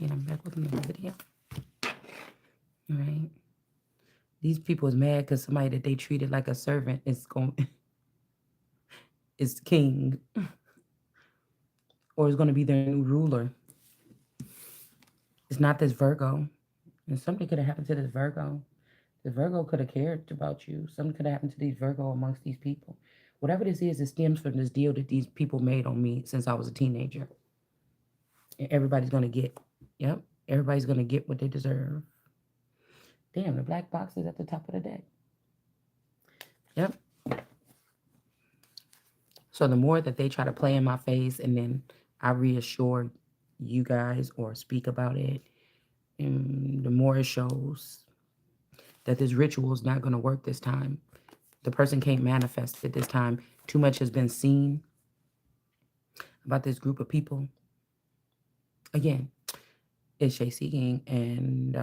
I'm back with another video. All right. These people is mad because somebody that they treated like a servant is going is king or is going to be their new ruler. It's not this Virgo. And something could have happened to this Virgo. The Virgo could have cared about you. Something could have happened to these Virgo amongst these people. Whatever this is, it stems from this deal that these people made on me since I was a teenager. And everybody's going to get, yep, everybody's going to get what they deserve. Damn, the black box is at the top of the deck. Yep. So the more that they try to play in my face and then I reassure you guys or speak about it, and the more it shows that this ritual is not going to work this time. The person can't manifest it this time. Too much has been seen about this group of people. Again, it's Shay Seeking, and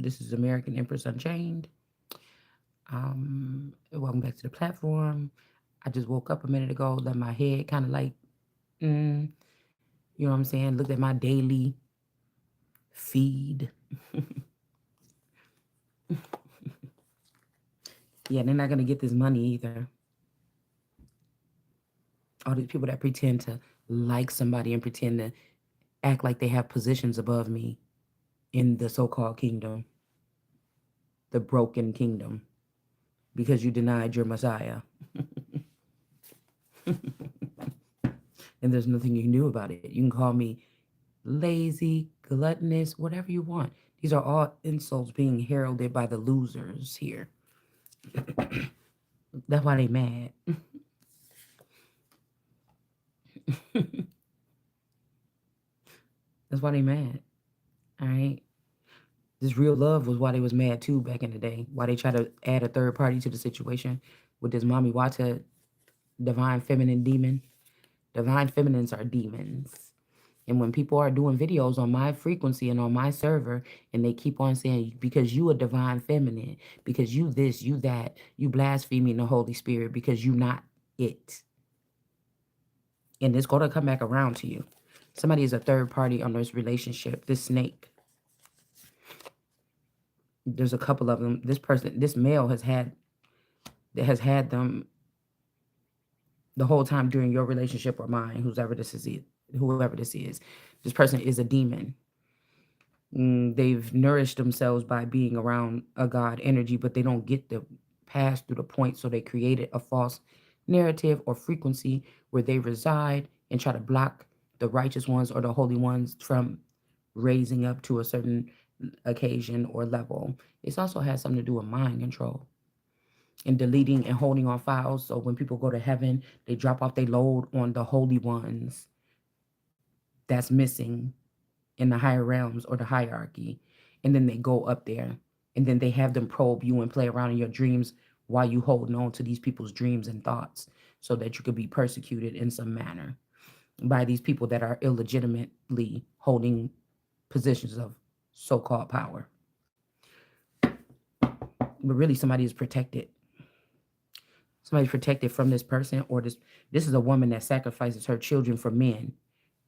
this is American Empress Unchained. Welcome back to the platform. I just woke up a minute ago, let my head kind of like, you know what I'm saying? Looked at my daily feed. Yeah, they're not going to get this money either. All these people that pretend to like somebody and pretend to act like they have positions above me in the so-called kingdom, the broken kingdom, because you denied your Messiah. And there's nothing you can do about it. You can call me lazy, gluttonous, whatever you want. These are all insults being heralded by the losers here. That's why they mad. That's why they mad. All right. This real love was why they was mad too back in the day. Why they try to add a third party to the situation with this Mommy Wata divine feminine demon. Divine feminines are demons. And when people are doing videos on my frequency and on my server, and they keep on saying, because you a divine feminine, because you this, you that, you blaspheming the Holy Spirit, because you not it. And it's going to come back around to you. Somebody is a third party on this relationship, this snake. There's a couple of them. This person, this male has had them the whole time during your relationship or mine, whoever this is. This person is a demon. They've nourished themselves by being around a God energy, but they don't get to pass through the point, so they created a false narrative or frequency where they reside and try to block the righteous ones or the holy ones from raising up to a certain occasion or level. This also has something to do with mind control and deleting and holding on files. So when people go to heaven, they drop off their load on the holy ones that's missing in the higher realms or the hierarchy. And then they go up there and then they have them probe you and play around in your dreams while you holding on to these people's dreams and thoughts so that you could be persecuted in some manner by these people that are illegitimately holding positions of so-called power. But really somebody is protected. Somebody's protected from this person, or this is a woman that sacrifices her children for men,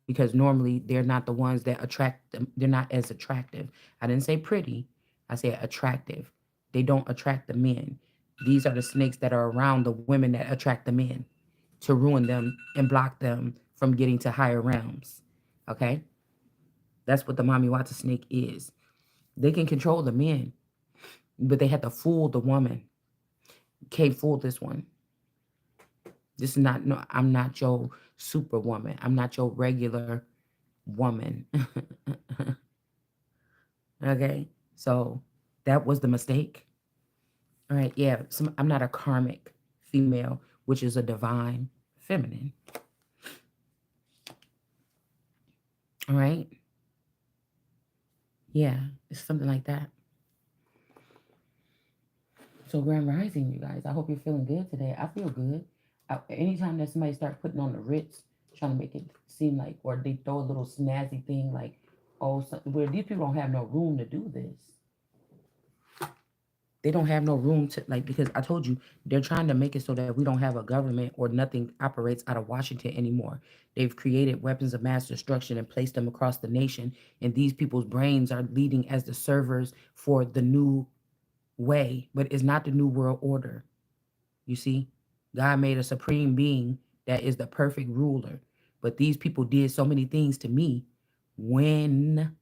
because normally they're not the ones that attract them. They're not as attractive. I didn't say pretty. I said attractive. They don't attract the men. These are the snakes that are around the women that attract the men to ruin them and block them from getting to higher realms. Okay? That's what the Mommy Wata snake is. They can control the men, but they have to fool the woman. Can't fool this one. This is not, no, I'm not your superwoman. I'm not your regular woman. Okay, so that was the mistake. All right, yeah, I'm not a karmic female, which is a divine feminine. All right, yeah, it's something like that. So Grand Rising, you guys, I hope you're feeling good today. I feel good. Anytime that somebody starts putting on the Ritz, trying to make it seem like, or they throw a little snazzy thing like, oh, where these people don't have no room to do this. They don't have no room to, like, because I told you they're trying to make it so that we don't have a government or nothing operates out of Washington anymore. They've created weapons of mass destruction and placed them across the nation, and these people's brains are leading as the servers for the new way, but it's not the new world order. You see, God made a supreme being that is the perfect ruler, but these people did so many things to me when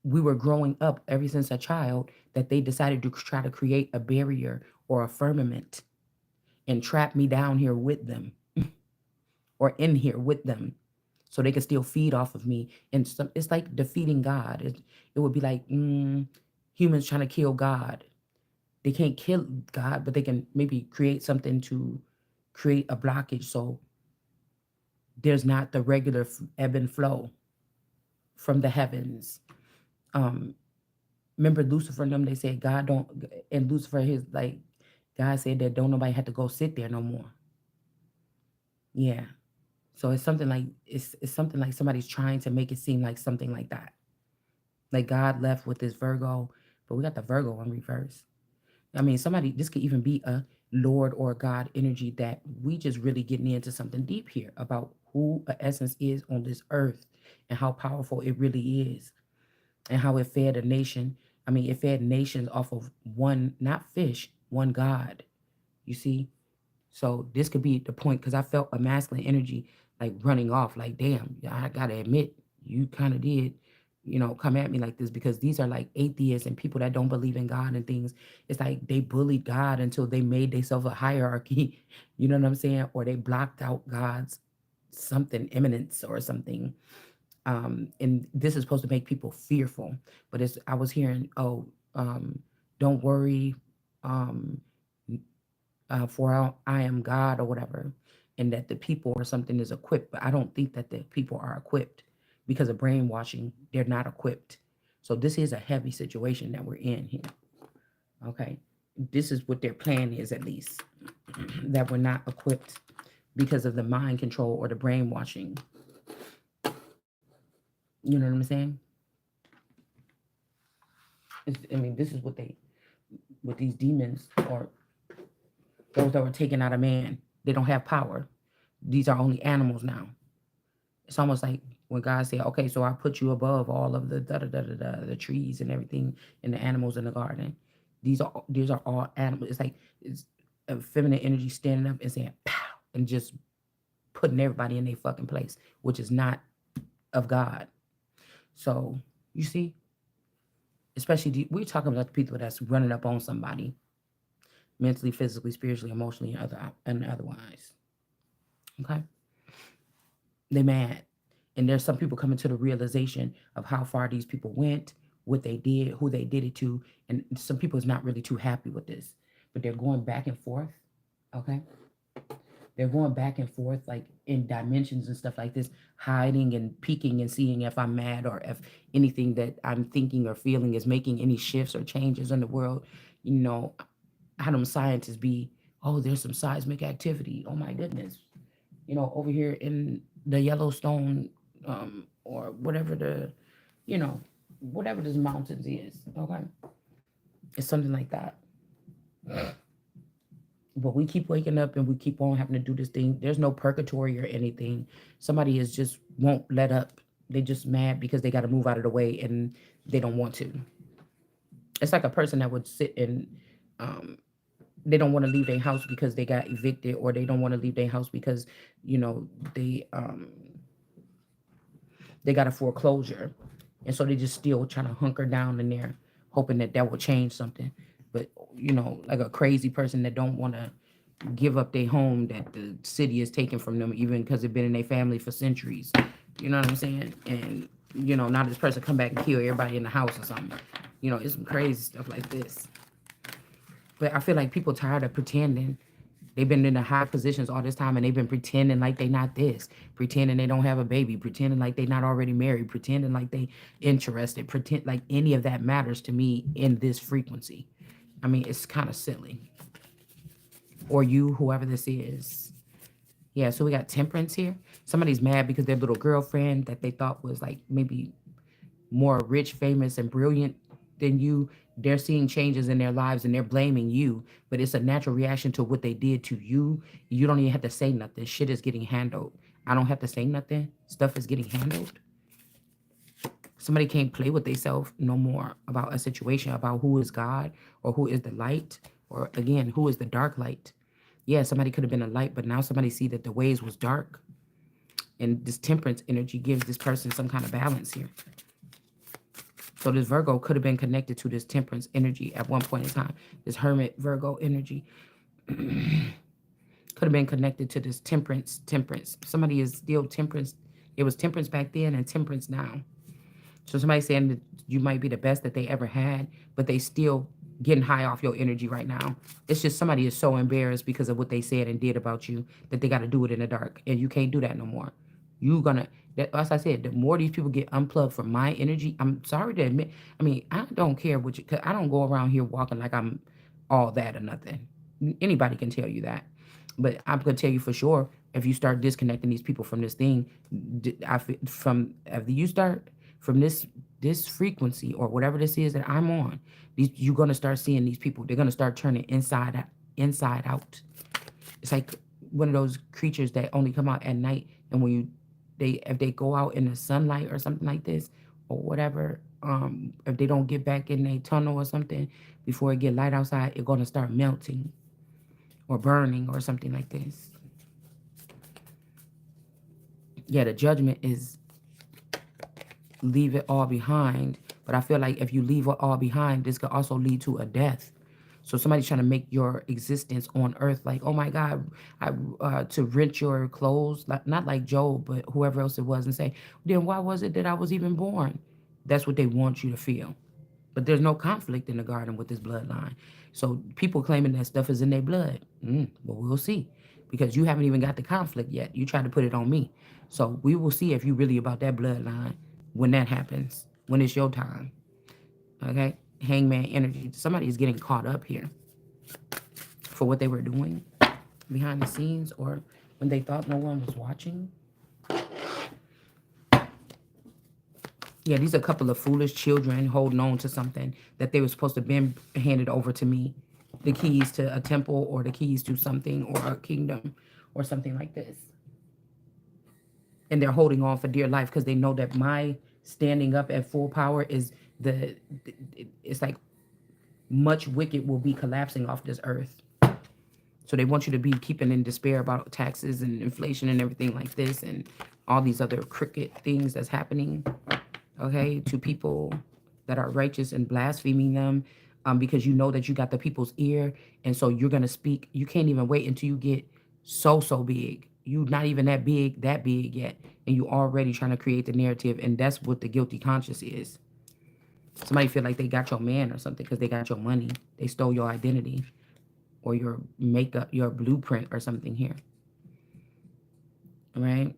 we were growing up, ever since a child, that they decided to try to create a barrier or a firmament and trap me down here with them or in here with them so they could still feed off of me. And some, it's like defeating God. It would be like humans trying to kill God. They can't kill God, but they can maybe create something to create a blockage so there's not the regular ebb and flow from the heavens. Um, Remember Lucifer and them, they said God don't, and Lucifer, his like, God said that don't nobody have to go sit there no more. Yeah. So it's something like, it's something like somebody's trying to make it seem like something like that. Like God left with this Virgo, but we got the Virgo in reverse. I mean, somebody, this could even be a Lord or God energy that we just really getting into something deep here about who a essence is on this earth and how powerful it really is and how it fed a nation. I mean, it fed nations off of one, not fish, one God. You see? So this could be the point because I felt a masculine energy like running off. Like, damn, I gotta admit, you kind of did, come at me like this because these are like atheists and people that don't believe in God and things. It's like they bullied God until they made themselves a hierarchy. You know what I'm saying? Or they blocked out God's something eminence or something. And this is supposed to make people fearful, but it's I was hearing, oh, don't worry, um, for I am God or whatever, and that the people or something is equipped. But I don't think that the people are equipped because of brainwashing. They're not equipped. So this is a heavy situation that we're in here. Okay, this is what their plan is, at least that we're not equipped because of the mind control or the brainwashing. You know what I'm saying? I mean, this is what they, with these demons or those that were taken out of man, they don't have power. These are only animals now. It's almost like when God said, "Okay, so I put you above all of the da da da da da, the trees and everything, and the animals in the garden. These are all animals." It's like it's a feminine energy standing up and saying "pow" and just putting everybody in their fucking place, which is not of God. So you see, especially we're talking about the people that's running up on somebody mentally, physically, spiritually, emotionally, and otherwise. Okay, they mad, and there's some people coming to the realization of how far these people went, what they did, who they did it to, and some people is not really too happy with this, but they're going back and forth. Okay, they're going back and forth like in dimensions and stuff like this, hiding and peeking and seeing if I'm mad or if anything that I'm thinking or feeling is making any shifts or changes in the world. You know, how them scientists be, oh, there's some seismic activity. Oh my goodness. Over here in the Yellowstone, or whatever whatever this mountains is. Okay. It's something like that. But we keep waking up and we keep on having to do this thing. There's no purgatory or anything. Somebody is just won't let up. They just mad because they got to move out of the way and they don't want to. It's like a person that would sit and um, they don't want to leave their house because they got evicted, or they don't want to leave their house because you know they um they got a foreclosure, and so they just still trying to hunker down in there, hoping that that will change something. But like a crazy person that don't want to give up their home that the city is taking from them, even because they've been in their family for centuries. You know what I'm saying? And now this person come back and kill everybody in the house or something. It's some crazy stuff like this. But I feel like people tired of pretending. They've been in the high positions all this time and they've been pretending like they not this, pretending they don't have a baby, pretending like they not already married, pretending like they interested, pretend like any of that matters to me in this frequency. I mean, it's kind of silly. Or you, whoever this is. Yeah, so we got temperance here. Somebody's mad because their little girlfriend that they thought was like maybe more rich, famous, and brilliant than you They're seeing changes in their lives and they're blaming you, but it's a natural reaction to what they did to you. You don't even have to say nothing. Shit is getting handled. I don't have to say nothing. Stuff is getting handled. Somebody can't play with themselves no more about a situation, about who is God or who is the light, or again, who is the dark light. Yeah, somebody could have been a light, but now somebody see that the ways was dark. And this temperance energy gives this person some kind of balance here. So this Virgo could have been connected to this temperance energy at one point in time. This hermit Virgo energy could have been connected to this temperance. Somebody is still temperance. It was temperance back then and temperance now. So somebody saying that you might be the best that they ever had, but they still getting high off your energy right now. It's just somebody is so embarrassed because of what they said and did about you that they got to do it in the dark, and you can't do that no more. You gonna that, as I said, the more these people get unplugged from my energy, I'm sorry to admit. I mean, I don't care what you. Cause I don't go around here walking like I'm all that or nothing. Anybody can tell you that, but I'm gonna tell you for sure. If you start disconnecting these people from this thing, from if you start from this frequency or whatever this is that I'm on, you're gonna start seeing these people. They're gonna start turning inside out. It's like one of those creatures that only come out at night, and when if they go out in the sunlight or something like this or whatever, if they don't get back in a tunnel or something before it get light outside, it's gonna start melting or burning or something like this. Yeah, the judgment is leave it all behind. But I feel like if you leave it all behind, this could also lead to a death. So somebody's trying to make your existence on earth like, oh my God, to rent your clothes, not like Job, but whoever else it was, and say, then why was it that I was even born? That's what they want you to feel. But there's no conflict in the garden with this bloodline. So people claiming that stuff is in their blood. But we'll see. Because you haven't even got the conflict yet. You try to put it on me. So we will see if you really about that bloodline when that happens. When it's your time. Okay? Hangman energy. Somebody is getting caught up here for what they were doing behind the scenes or when they thought no one was watching. Yeah, these are a couple of foolish children holding on to something that they were supposed to have been handed over to me. The keys to a temple or the keys to something or a kingdom or something like this. And they're holding on for dear life because they know that my standing up at full power is it's like much wicked will be collapsing off this earth. So they want you to be keeping in despair about taxes and inflation and everything like this and all these other crooked things that's happening. Okay, to people that are righteous and blaspheming them, because you know that you got the people's ear, and so you're gonna speak. You can't even wait until you get so big. You not even that big yet, and you already trying to create the narrative, and that's what the guilty conscience is. Somebody feel like they got your man or something because they got your money. They stole your identity or your makeup, your blueprint or something here. All right.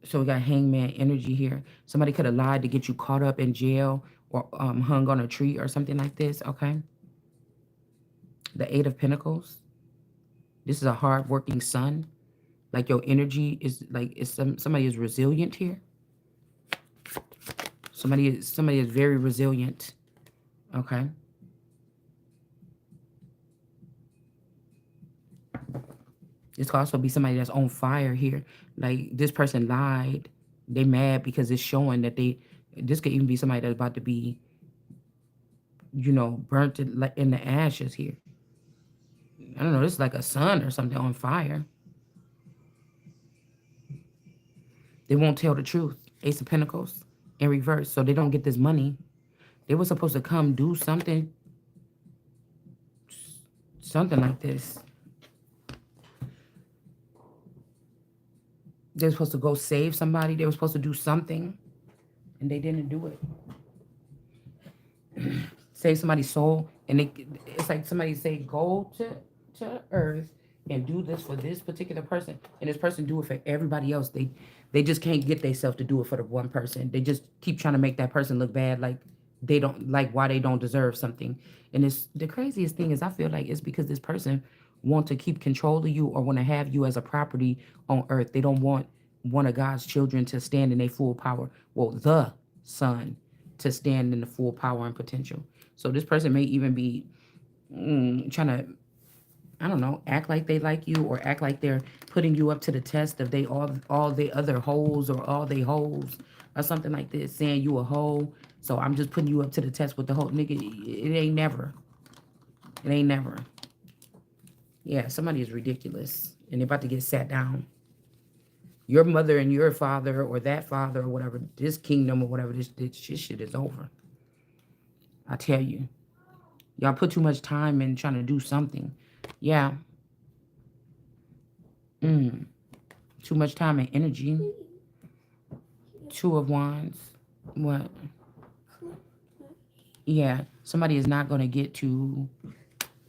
So we got hangman energy here. Somebody could have lied to get you caught up in jail or hung on a tree or something like this, okay? The Eight of Pentacles. This is a hard-working son. Like your energy is like somebody is resilient here. Somebody is very resilient, okay? This could also be somebody that's on fire here. Like this person lied. They mad because it's showing that this could even be somebody that's about to be, burnt in the ashes here. I don't know. This is like a sun or something on fire. They won't tell the truth. Ace of Pentacles in reverse. So they don't get this money. They were supposed to come do something. Something like this. They were supposed to go save somebody. They were supposed to do something. And they didn't do it. Save somebody's soul. And it's like somebody say, go to earth and do this for this particular person. And this person do it for everybody else. They just can't get themselves to do it for the one person. They just keep trying to make that person look bad, like they don't, like why they don't deserve something. And it's the craziest thing is I feel like it's because this person want to keep control of you or want to have you as a property on earth. They don't want one of God's children to stand in their full power. Well, the son to stand in the full power and potential. So this person may even be trying to, I don't know, act like they like you, or act like they're putting you up to the test of they all the other hoes, or all they hoes, or something like this, saying you a hoe. So I'm just putting you up to the test with the whole nigga. It ain't never. It ain't never. Yeah, somebody is ridiculous, and they're about to get sat down. Your mother and your father, or that father, or whatever, this kingdom, or whatever, this shit is over. I tell you, y'all put too much time in trying to do something. Yeah, too much time and energy. Two of Wands. What? Yeah, somebody is not going to get to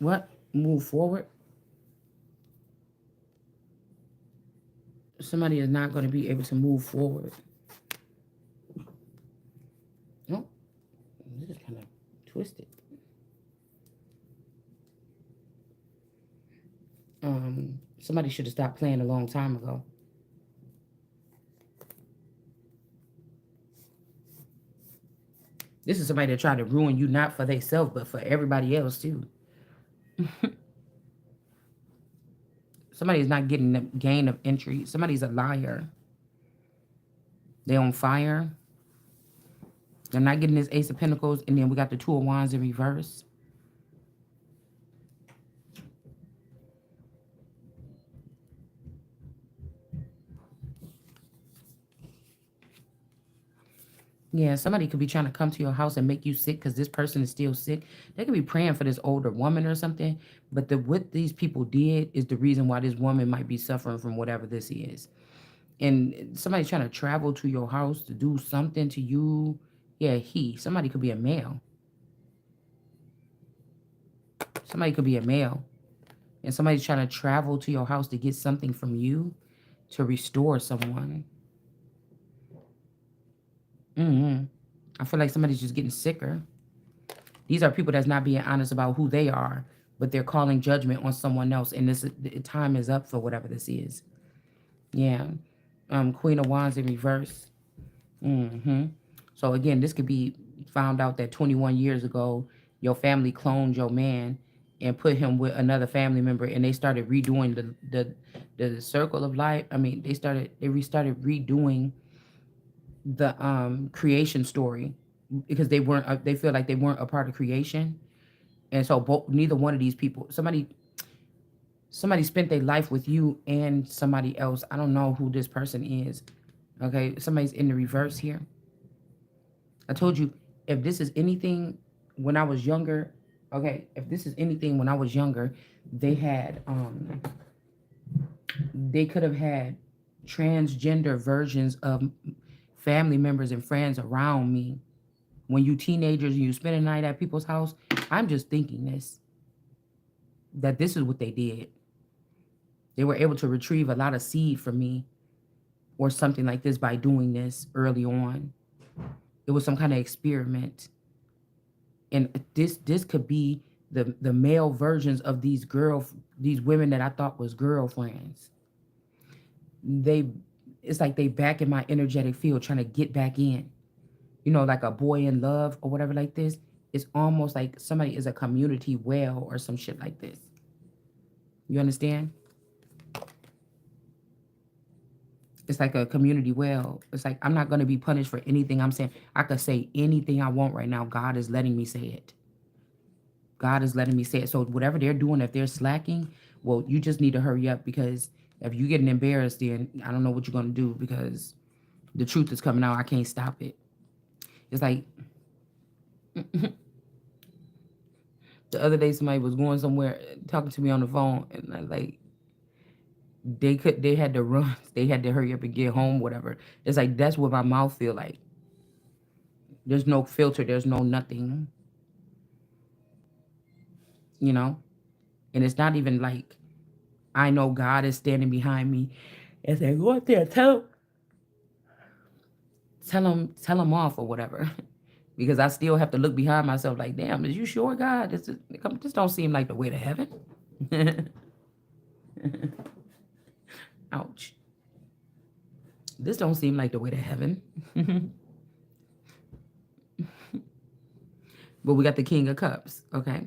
what? Move forward. Somebody is not going to be able to move forward. No, this is kind of twisted. Somebody should have stopped playing a long time ago. This is somebody that tried to ruin you, not for themselves, but for everybody else too. Somebody is not getting the gain of entry. Somebody's a liar. They on fire. They're not getting this Ace of Pentacles, and then we got the Two of Wands in reverse. Yeah, somebody could be trying to come to your house and make you sick because this person is still sick. They could be praying for this older woman or something. But what these people did is the reason why this woman might be suffering from whatever this is. And somebody's trying to travel to your house to do something to you. Yeah, somebody could be a male. Somebody could be a male. And somebody's trying to travel to your house to get something from you to restore someone. I feel like somebody's just getting sicker. These are people that's not being honest about who they are, but they're calling judgment on someone else. And this time is up for whatever this is. Yeah. Queen of Wands in reverse. So again, this could be found out that 21 years ago, your family cloned your man and put him with another family member, and they started redoing the circle of life. I mean, they restarted redoing the creation story because they feel like they weren't a part of creation. And so neither one of these people, somebody spent their life with you and somebody else. I don't know who this person is. Okay, somebody's in the reverse here. I told you, if this is anything when I was younger, okay, if this is anything when I was younger, they could have had transgender versions of family members and friends around me. When you teenagers and you spend a night at people's house, I'm just thinking that this is what they did. They were able to retrieve a lot of seed from me or something like this by doing this early on. It was some kind of experiment. And this could be the male versions of these women that I thought was girlfriends. It's like they back in my energetic field trying to get back in. You know, like a boy in love or whatever like this. It's almost like somebody is a community well or some shit like this. You understand? It's like a community well. It's like I'm not going to be punished for anything I'm saying. I could say anything I want right now. God is letting me say it. God is letting me say it. So whatever they're doing, if they're slacking, well, you just need to hurry up, because if you're getting embarrassed, then I don't know what you're going to do, because the truth is coming out. I can't stop it. It's like the other day somebody was going somewhere talking to me on the phone, and I like they had to run. They had to hurry up and get home, whatever. It's like that's what my mouth feel like. There's no filter. There's no nothing. You know? And it's not even like I know God is standing behind me and say, go out there, tell him off or whatever. Because I still have to look behind myself like, damn, is you sure, God? This don't seem like the way to heaven. Ouch. This don't seem like the way to heaven. But we got the King of Cups. Okay.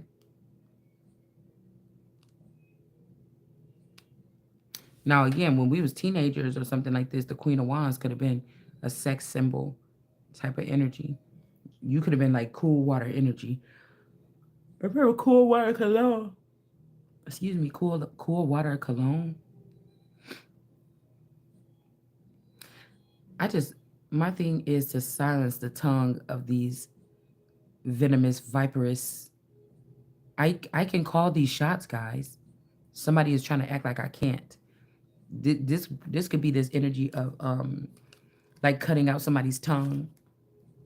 Now again, when we was teenagers or something like this, the Queen of Wands could have been a sex symbol type of energy. You could have been like cool water energy. Remember cool water cologne? Excuse me, cool water cologne. I just my thing is to silence the tongue of these venomous, viperous. I can call these shots, guys. Somebody is trying to act like I can't. This could be this energy of like cutting out somebody's tongue.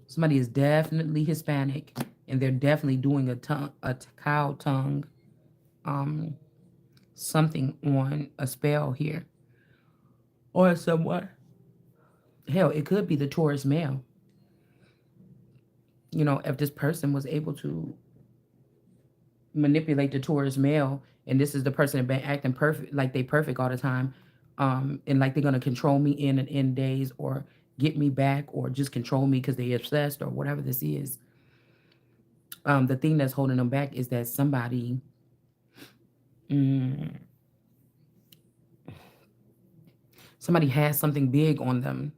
Somebody is definitely Hispanic, and they're definitely doing a cow tongue, um, something on a spell here, or someone. Hell, it could be the Taurus male. If this person was able to manipulate the Taurus male, and this is the person that been acting perfect, like they perfect all the time, and like they're gonna control me in and end days, or get me back, or just control me because they obsessed, or whatever this is. The thing that's holding them back is that mm, somebody has something big on them,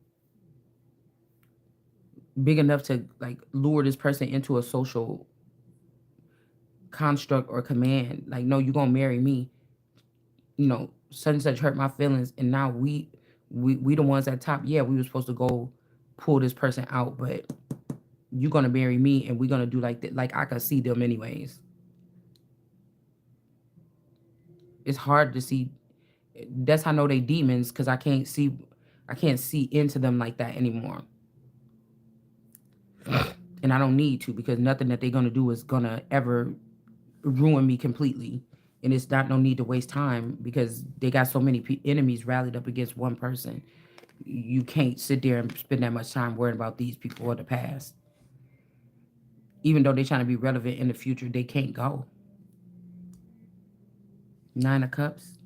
big enough to like lure this person into a social construct or command. Like, no, you're gonna marry me. Such and such hurt my feelings, and now we the ones at top. Yeah, we were supposed to go pull this person out, but you're gonna marry me, and we're gonna do like that. Like I could see them anyways. It's hard to see. That's how I know they demons, because I can't see into them like that anymore, and I don't need to, because nothing that they're gonna do is gonna ever ruin me completely. And it's not no need to waste time, because they got so many enemies rallied up against one person. You can't sit there and spend that much time worrying about these people or the past. Even though they're trying to be relevant in the future, they can't go. Nine of Cups.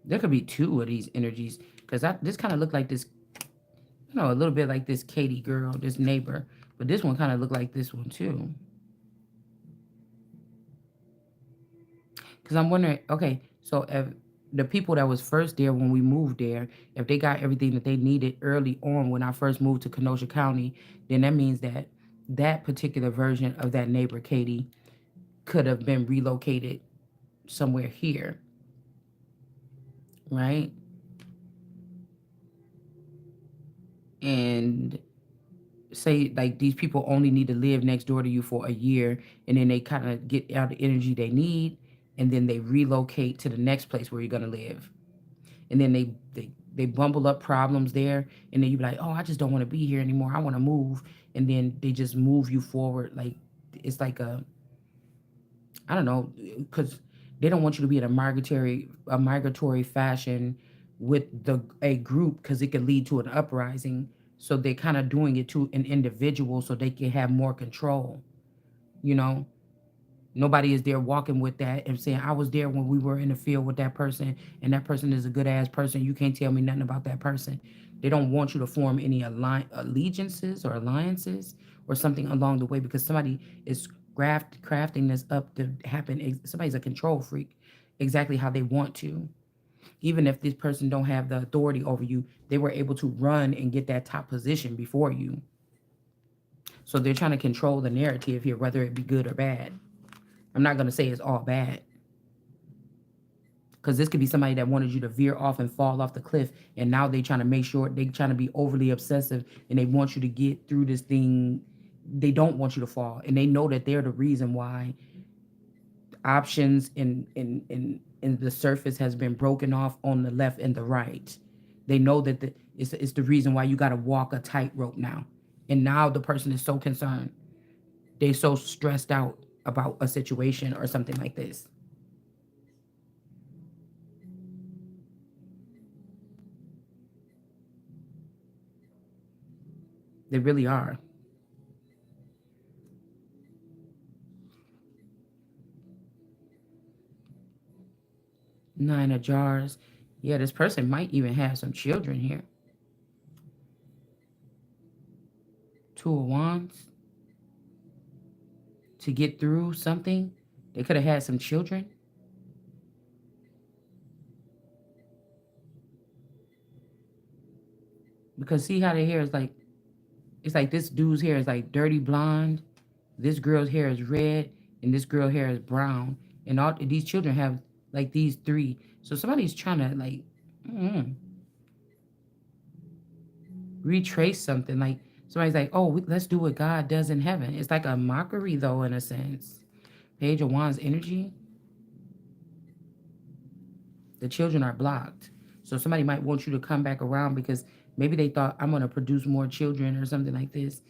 There could be two of these energies, because this kind of looked like this, a little bit like this Katie girl, this neighbor. But this one kind of looked like this one too. Because I'm wondering, okay, so if the people that was first there when we moved there, if they got everything that they needed early on when I first moved to Kenosha County, then that means that that particular version of that neighbor, Katie, could have been relocated somewhere here, right? And say like these people only need to live next door to you for a year, and then they kind of get out the energy they need, and then they relocate to the next place where you're gonna live, and then they bumble up problems there, and then you be like, oh, I just don't want to be here anymore, I want to move, and then they just move you forward. Like it's like a, I don't know, because they don't want you to be in a migratory fashion with a group, because it could lead to an uprising. So they're kind of doing it to an individual so they can have more control. You know, Nobody is there walking with that and saying, I was there when we were in the field with that person, and that person is a good ass person. You can't tell me nothing about that person. They don't want you to form any allegiances or alliances or something along the way, because somebody is crafting this up to happen. Somebody's a control freak, exactly how they want to. Even if this person don't have the authority over you, they were able to run and get that top position before you. So they're trying to control the narrative here, whether it be good or bad. I'm not going to say it's all bad, because this could be somebody that wanted you to veer off and fall off the cliff, and now they trying to make sure, they trying to be overly obsessive, and they want you to get through this thing. They don't want you to fall, and they know that they're the reason why options in the surface has been broken off on the left and the right. They know that it's the reason why you got to walk a tightrope now, and now the person is so concerned, they so stressed out about a situation or something like this. They really are. Nine of Jars. Yeah, this person might even have some children here. Two of Wands to get through something. They could have had some children. Because see how their hair is like, it's like this dude's hair is like dirty blonde, this girl's hair is red, and this girl hair is brown. And all these children have like these three. So somebody's trying to like mm, retrace something. Like somebody's like, oh, let's do what God does in heaven. It's like a mockery though, in a sense. Page of Wands energy. The children are blocked. So somebody might want you to come back around because maybe they thought I'm gonna produce more children or something like this.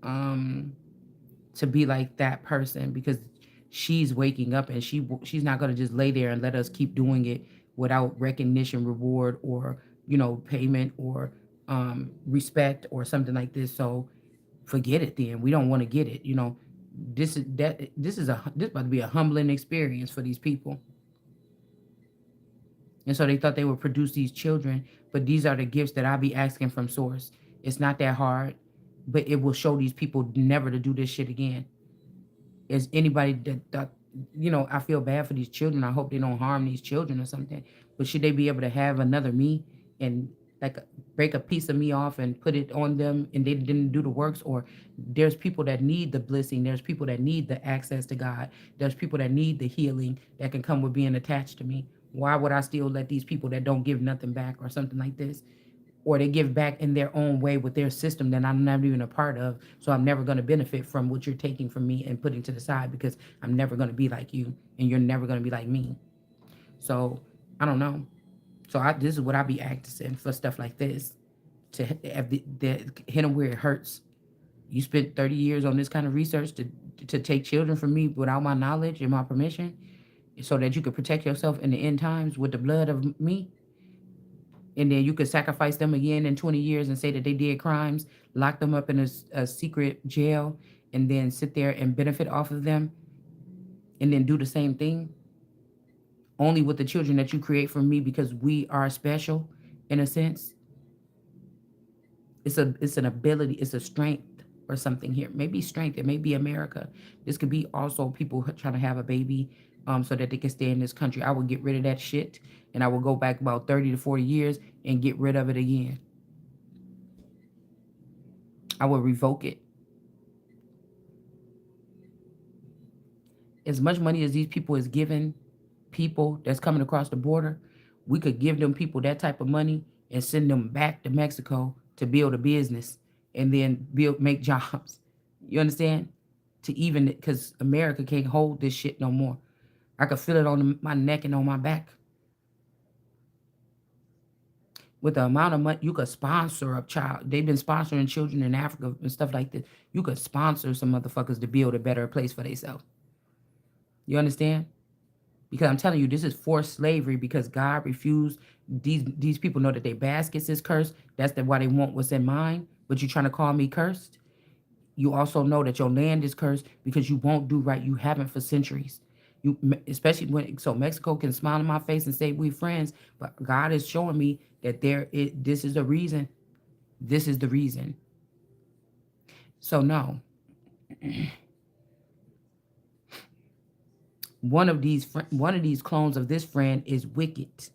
To be like that person because she's waking up and she's not gonna just lay there and let us keep doing it without recognition, reward, or payment or respect or something like this. So forget it then. We don't want to get it. This about to be a humbling experience for these people. And so they thought they would produce these children, but these are the gifts that I'll be asking from source. It's not that hard, but it will show these people never to do this shit again. Is anybody that I feel bad for these children. I hope they don't harm these children or something. But should they be able to have another me and like break a piece of me off and put it on them and they didn't do the works? Or there's people that need the blessing. There's people that need the access to God. There's people that need the healing that can come with being attached to me. Why would I still let these people that don't give nothing back or something like this? Or they give back in their own way with their system that I'm not even a part of. So I'm never going to benefit from what you're taking from me and putting to the side because I'm never going to be like you and you're never going to be like me. So I don't know. So this is what I be asking for stuff like this to hit them where it hurts. You spent 30 years on this kind of research to take children from me without my knowledge and my permission so that you could protect yourself in the end times with the blood of me, and then you could sacrifice them again in 20 years and say that they did crimes, lock them up in a secret jail, and then sit there and benefit off of them, and then do the same thing only with the children that you create from me because we are special in a sense. It's an ability, it's a strength or something here. Maybe strength, it may be America. This could be also people trying to have a baby so that they can stay in this country. I would get rid of that shit and I will go back about 30 to 40 years and get rid of it again. I will revoke it. As much money as these people is giving people that's coming across the border, we could give them people that type of money and send them back to Mexico to build a business and then make jobs. You understand? To even because America can't hold this shit no more. I could feel it on my neck and on my back. With the amount of money you could sponsor a child, they've been sponsoring children in Africa and stuff like this. You could sponsor some motherfuckers to build a better place for themselves. You understand? Because I'm telling you, this is forced slavery because God refused. These people know that their baskets is cursed. That's why they want what's in mine. But you're trying to call me cursed? You also know that your land is cursed because you won't do right. You haven't for centuries. You, especially so Mexico can smile in my face and say we friends, but God is showing me that this is the reason. This is the reason. So no, one of these clones of this friend is wicked,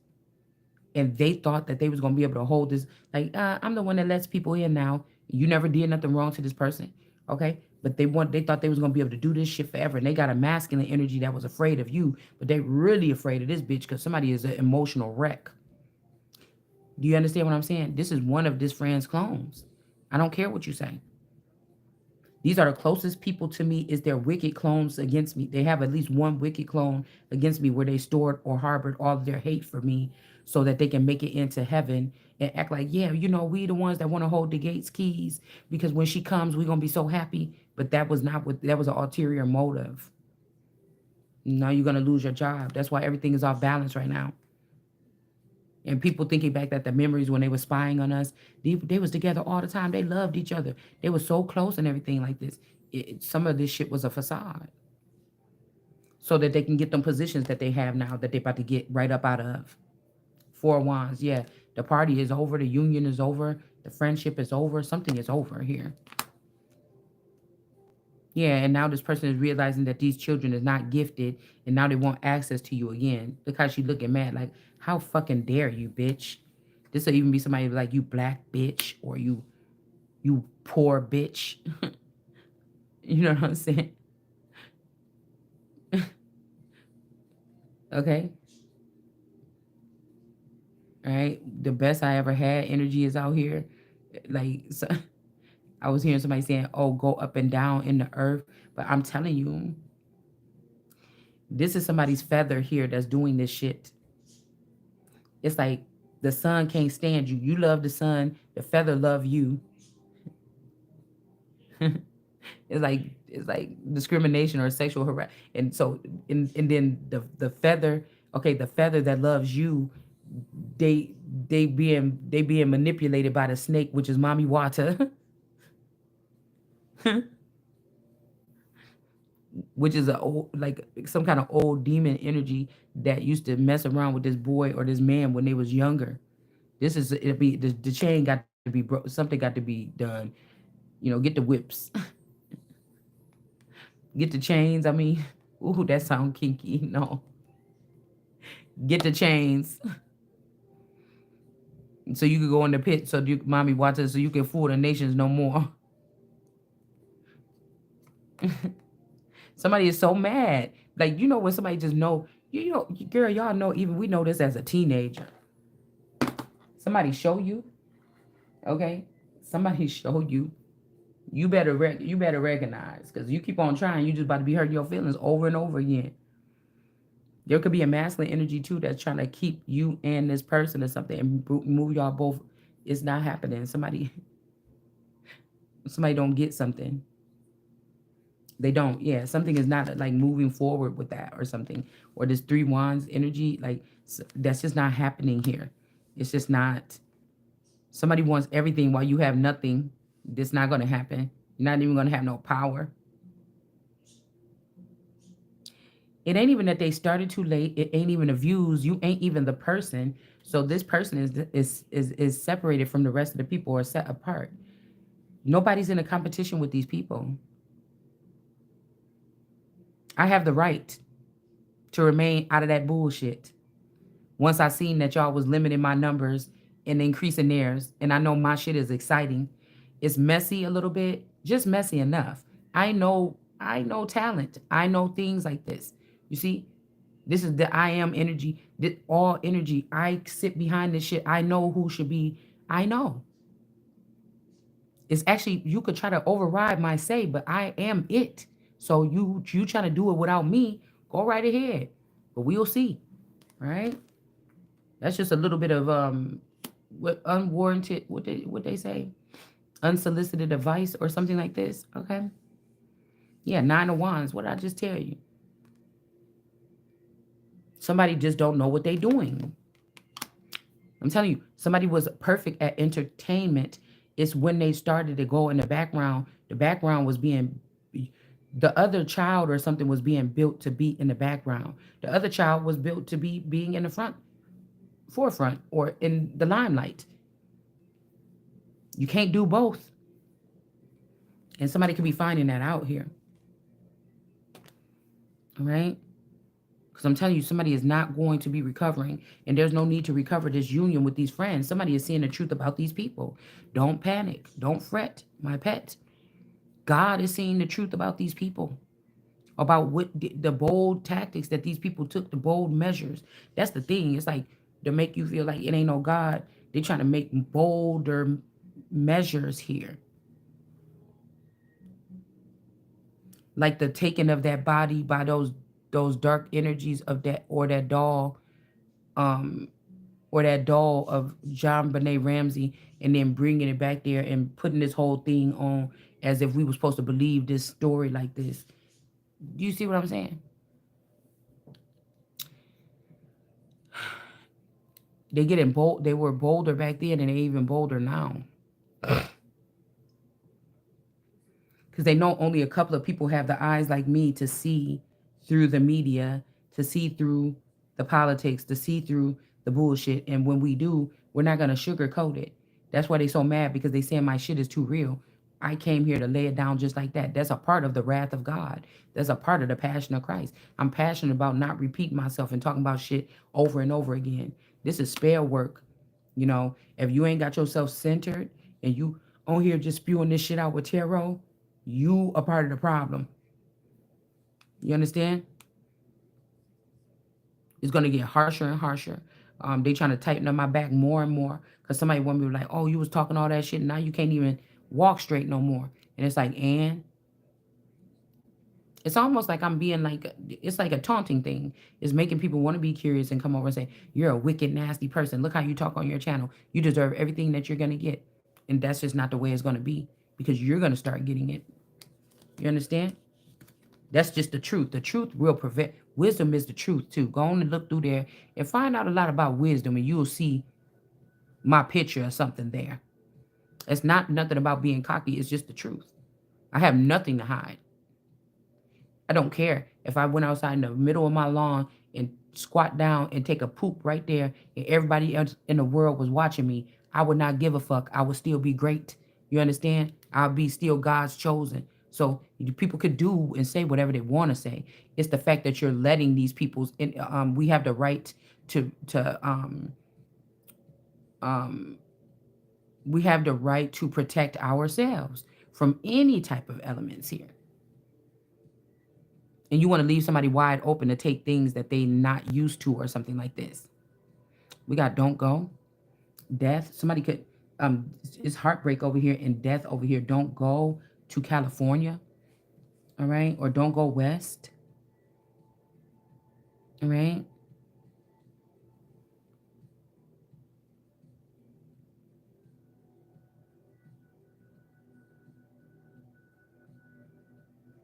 and they thought that they was gonna be able to hold this. Like I'm the one that lets people in now. You never did nothing wrong to this person, okay? But they thought they was gonna be able to do this shit forever, and they got a masculine energy that was afraid of you, but they really afraid of this bitch because somebody is an emotional wreck. Do you understand what I'm saying? This is one of this friend's clones. I don't care what you say. These are the closest people to me is their wicked clones against me. They have at least one wicked clone against me where they stored or harbored all of their hate for me so that they can make it into heaven and act like, yeah, we the ones that want to hold the gates keys because when she comes, we're going to be so happy. But that was not what, that was an ulterior motive. Now you're going to lose your job. That's why everything is off balance right now. And people thinking back that the memories when they were spying on us, they was together all the time. They loved each other. They were so close and everything like this. Some of this shit was a facade. So that they can get them positions that they have now that they about to get right up out of. Four Wands, yeah. The party is over. The union is over. The friendship is over. Something is over here. Yeah, and now this person is realizing that these children is not gifted, and now they want access to you again. Look how she looking mad, like, how fucking dare you, bitch? This will even be somebody like, you black bitch, or you poor bitch. You know what I'm saying? Okay, all right. The best I ever had energy is out here. Like, so, I was hearing somebody saying, "Oh, go up and down in the earth," but I'm telling you, this is somebody's feather here that's doing this shit. It's like the sun can't stand you. You love the sun. The feather love you. It's like discrimination or sexual harassment. And so, and then the feather. Okay, the feather that loves you, they they being manipulated by the snake, which is mommy water, which is a like some kind of old demon energy that used to mess around with this boy or this man when they was younger. This is it be the chain got to be broke. Something got to be done. Get the whips, get the chains. I mean, ooh, that sound kinky. No, get the chains so you could go in the pit. So you, mommy, watch it. So you can fool the nations no more. Somebody is so mad. Like when somebody just know. Girl, y'all know. Even we know this as a teenager. Somebody show you, okay? Somebody show you. You better recognize, because you keep on trying, you just about to be hurting your feelings over and over again. There could be a masculine energy too that's trying to keep you and this person or something and move y'all both. It's not happening. Somebody don't get something. They don't. Yeah, something is not like moving forward with that or something. Or this three wands energy, like that's just not happening here. It's just not. Somebody wants everything while you have nothing. That's not going to happen. You're not even going to have no power. It ain't even that they started too late. It ain't even the views. You ain't even the person. So this person is separated from the rest of the people or set apart. Nobody's in a competition with these people. I have the right to remain out of that bullshit. Once I seen that y'all was limiting my numbers and increasing theirs, and I know my shit is exciting. It's messy a little bit, just messy enough. I know talent. I know things like this. You see, this is the I am energy. This all energy. I sit behind this shit. I know who should be. I know. It's actually, you could try to override my say, but I am it. So you trying to do it without me, go right ahead. But we'll see. Right? That's just a little bit of what unwarranted, what they say, unsolicited advice or something like this. Okay. Yeah, nine of wands. What did I just tell you? Somebody just don't know what they're doing. I'm telling you, somebody was perfect at entertainment. It's when they started to go in the background. The background was being, the other child or something was being built to be in the background. The other child was built to be being in the forefront or in the limelight. You can't do both. And somebody could be finding that out here. All right. Because I'm telling you, somebody is not going to be recovering, and there's no need to recover this union with these friends. Somebody is seeing the truth about these people. Don't panic. Don't fret, my pet. God is seeing the truth about these people, about what the bold tactics that these people took, the bold measures. That's the thing. It's like to make you feel like it ain't no God. They're trying to make bolder measures here. Like the taking of that body by those dark energies of that, um or that doll of John Benet Ramsey, and then bringing it back there and putting this whole thing on as if we were supposed to believe this story like this. Do you see what I'm saying? They getting bold. They were bolder back then, and they're even bolder now. Because they know only a couple of people have the eyes like me to see through the media, to see through the politics, to see through the bullshit. And when we do, we're not gonna sugarcoat it. That's why they so mad, because they saying my shit is too real. I came here to lay it down just like that. That's a part of the wrath of God. That's a part of the passion of Christ. I'm passionate about not repeating myself and talking about shit over and over again. This is spare work. If you ain't got yourself centered and you on here just spewing this shit out with tarot, you are part of the problem. You understand? It's gonna get harsher and harsher. They trying to tighten up my back more and more because somebody want me to be like, oh, you was talking all that shit, and now you can't even walk straight no more. And it's like, and it's almost like I'm being like, it's like a taunting thing. It's making people want to be curious and come over and say, you're a wicked, nasty person. Look how you talk on your channel. You deserve everything that you're gonna get, and that's just not the way it's gonna be because you're gonna start getting it. You understand? That's just the truth. The truth will prevent. Wisdom is the truth too. Go on and look through there and find out a lot about wisdom, and you'll see my picture or something there. It's not nothing about being cocky. It's just the truth. I have nothing to hide. I don't care if I went outside in the middle of my lawn and squat down and take a poop right there, and everybody else in the world was watching me. I would not give a fuck. I would still be great. You understand? I'll be still God's chosen. So people could do and say whatever they want to say. It's the fact that you're letting these people's. We have the right to we have the right to protect ourselves from any type of elements here. And you want to leave somebody wide open to take things that they not used to or something like this. We got don't go, death. Somebody could it's heartbreak over here and death over here. Don't go to California. All right? Or don't go west. All right?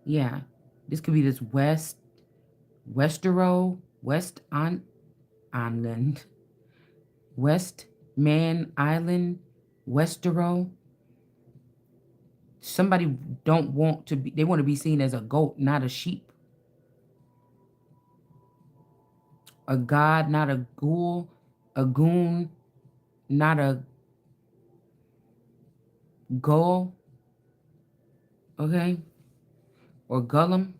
Yeah. This could be this West Island, West Man Island, Westero. Somebody don't want to be, they want to be seen as a goat, not a sheep. A god, not a ghoul. A goon, not a gull. Okay? Or Gollum.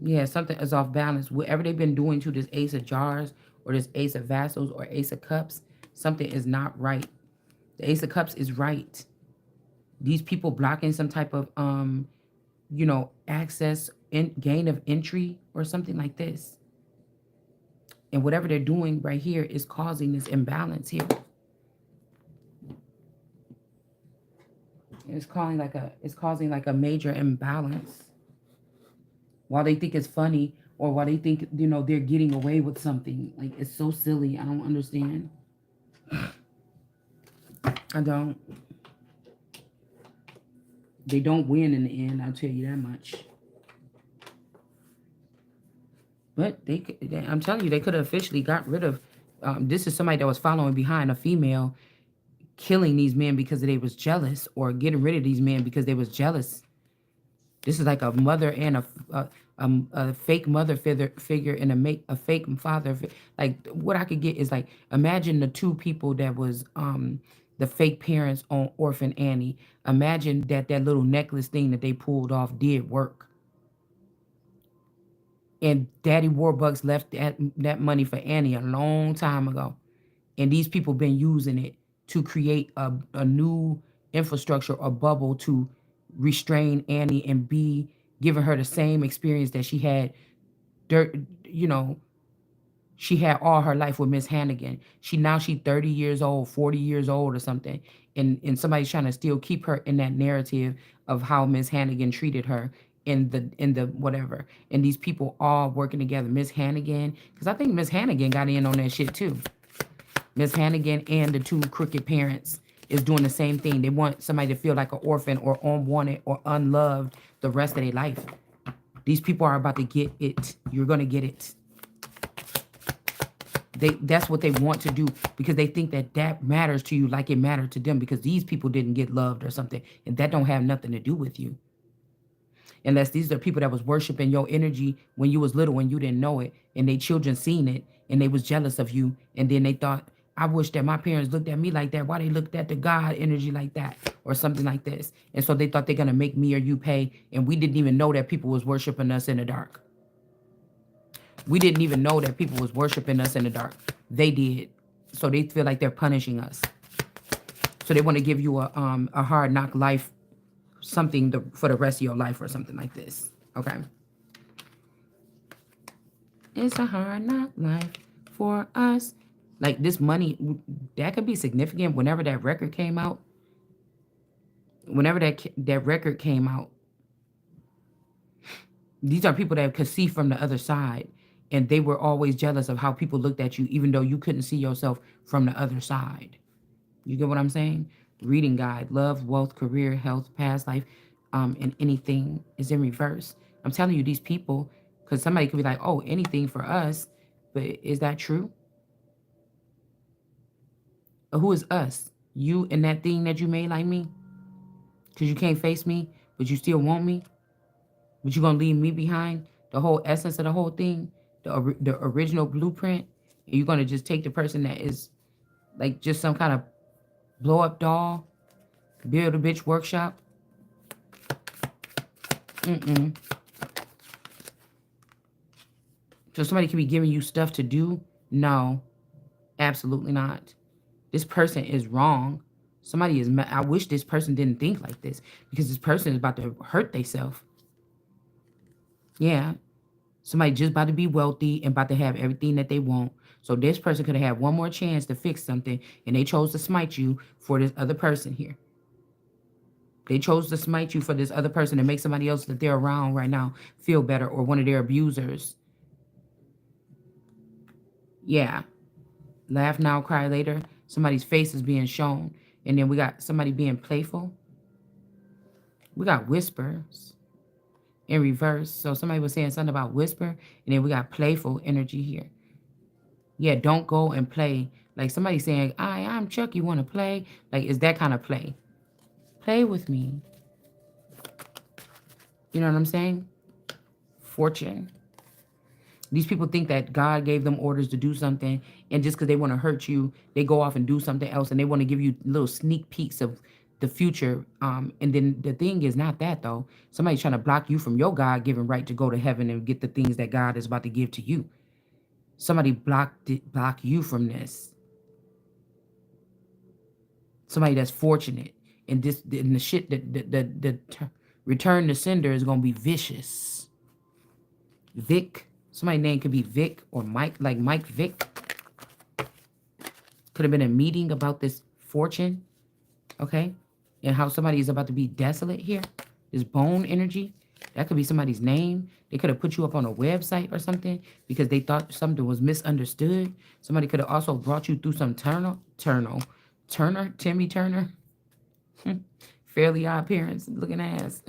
Yeah, something is off balance. Whatever they've been doing to this Ace of Jars or this Ace of Vassals or Ace of Cups, something is not right. The Ace of Cups is right. These people blocking some type of access and gain of entry or something like this. And whatever they're doing right here is causing this imbalance here. It's causing like a major imbalance. While they think it's funny or while they think, they're getting away with something. Like, it's so silly. I don't understand. I don't. They don't win in the end, I'll tell you that much. But I'm telling you, they could have officially got rid of, this is somebody that was following behind a female, killing these men because they was jealous, or getting rid of these men because they was jealous. This is like a mother and a fake mother figure and a fake father. Like, what I could get is like, imagine the two people that was the fake parents on Orphan Annie. Imagine that little necklace thing that they pulled off did work. And Daddy Warbucks left that money for Annie a long time ago. And these people been using it to create a new infrastructure or bubble to restrain Annie and be giving her the same experience that she had, she had all her life with Miss Hannigan. She 30 years old, 40 years old or something. And somebody's trying to still keep her in that narrative of how Miss Hannigan treated her in the whatever. And these people all working together. Miss Hannigan, because I think Miss Hannigan got in on that shit too. Miss Hannigan and the two crooked parents is doing the same thing. They want somebody to feel like an orphan or unwanted or unloved the rest of their life. These people are about to get it. You're going to get it. That's what they want to do because they think that matters to you like it mattered to them because these people didn't get loved or something. And that don't have nothing to do with you. Unless these are people that was worshiping your energy when you was little and you didn't know it. And they children seen it and they was jealous of you. And then they thought, I wish that my parents looked at me like that. Why they looked at the God energy like that or something like this. And so they thought they're going to make me or you pay. And we didn't even know that people was worshiping us in the dark. We didn't even know that people was worshiping us in the dark. They did. So they feel like they're punishing us. So they want to give you a hard knock life, something for the rest of your life or something like this. Okay. It's a hard knock life for us. Like this money, that could be significant whenever that record came out. Whenever that record came out, these are people that could see from the other side. And they were always jealous of how people looked at you, even though you couldn't see yourself from the other side. You get what I'm saying? Reading guide, love, wealth, career, health, past life, and anything is in reverse. I'm telling you, these people, because somebody could be like, oh, anything for us. But is that true? Or who is us? You and that thing that you made like me? Because you can't face me, but you still want me? But you going to leave me behind? The whole essence of the whole thing? The original blueprint? And you're going to just take the person that is like just some kind of blow up doll? Build a bitch workshop? Mm-mm. So somebody can be giving you stuff to do? No, absolutely not. This person is wrong. Somebody is I wish this person didn't think like this because this person is about to hurt themselves. Yeah. Somebody just about to be wealthy and about to have everything that they want. So this person could have had one more chance to fix something and they chose to smite you for this other person here. They chose to smite you for this other person to make somebody else that they're around right now feel better or one of their abusers. Yeah. Laugh now, cry later. Somebody's face is being shown. And then we got somebody being playful. We got whispers in reverse. So somebody was saying something about whisper. And then we got playful energy here. Yeah, don't go and play. Like somebody saying, I'm Chuck, you want to play? Like, is that kind of play? Play with me. You know what I'm saying? Fortune. These people think that God gave them orders to do something, and just because they want to hurt you, they go off and do something else, and they want to give you little sneak peeks of the future. And then the thing is not that, though. Somebody's trying to block you from your God-given right to go to heaven and get the things that God is about to give to you. Somebody block you from this. Somebody that's fortunate, and the shit the return to sender is gonna be vicious. Vic. Somebody's name could be Vic or Mike, like Mike Vic. Could have been a meeting about this fortune, okay? And how somebody is about to be desolate here. This bone energy. That could be somebody's name. They could have put you up on a website or something because they thought something was misunderstood. Somebody could have also brought you through some Timmy Turner. Fairly Odd Parents looking ass.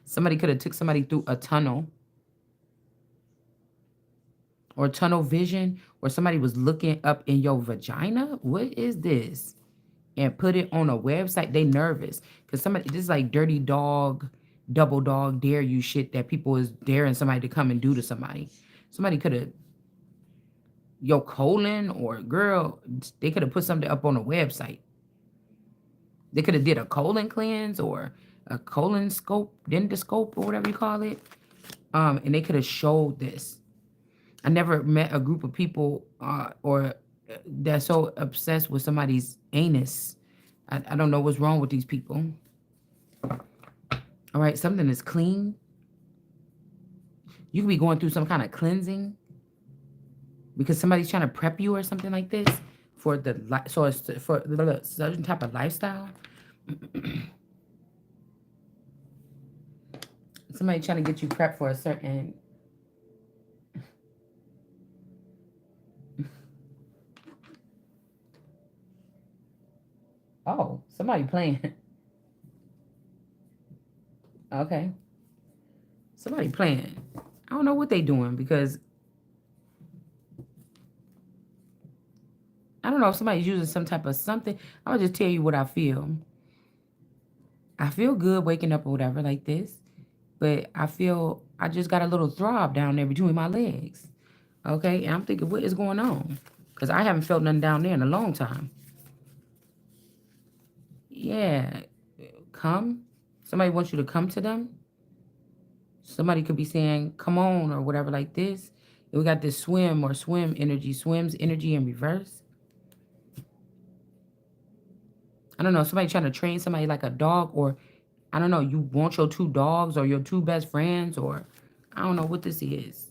Somebody could have took somebody through a tunnel. Or tunnel vision, or somebody was looking up in your vagina. What is this? And put it on a website. They nervous because somebody, this is like dirty dog, double dog dare you shit that people is daring somebody to come and do to somebody. Somebody could have your colon or girl. They could have put something up on a website. They could have did a colon cleanse or a colon scope, endoscope or whatever you call it. And they could have showed this. I never met a group of people or that's so obsessed with somebody's anus. I don't know what's wrong with these people. All right, something is clean. You could be going through some kind of cleansing because somebody's trying to prep you or something like this for a certain type of lifestyle. Somebody trying to get you prepped for a certain. Oh, somebody playing. Okay. Somebody playing. I don't know what they doing because I don't know if somebody's using some type of something. I'll just tell you what I feel. I feel good waking up or whatever like this, but I just got a little throb down there between my legs. Okay, and I'm thinking, what is going on? Because I haven't felt nothing down there in a long time. Yeah. Come. Somebody wants you to come to them. Somebody could be saying, come on, or whatever like this. And we got this swim or swim energy. Swims energy in reverse. I don't know. Somebody trying to train somebody like a dog, or I don't know. You want your two dogs or your two best friends, or I don't know what this is.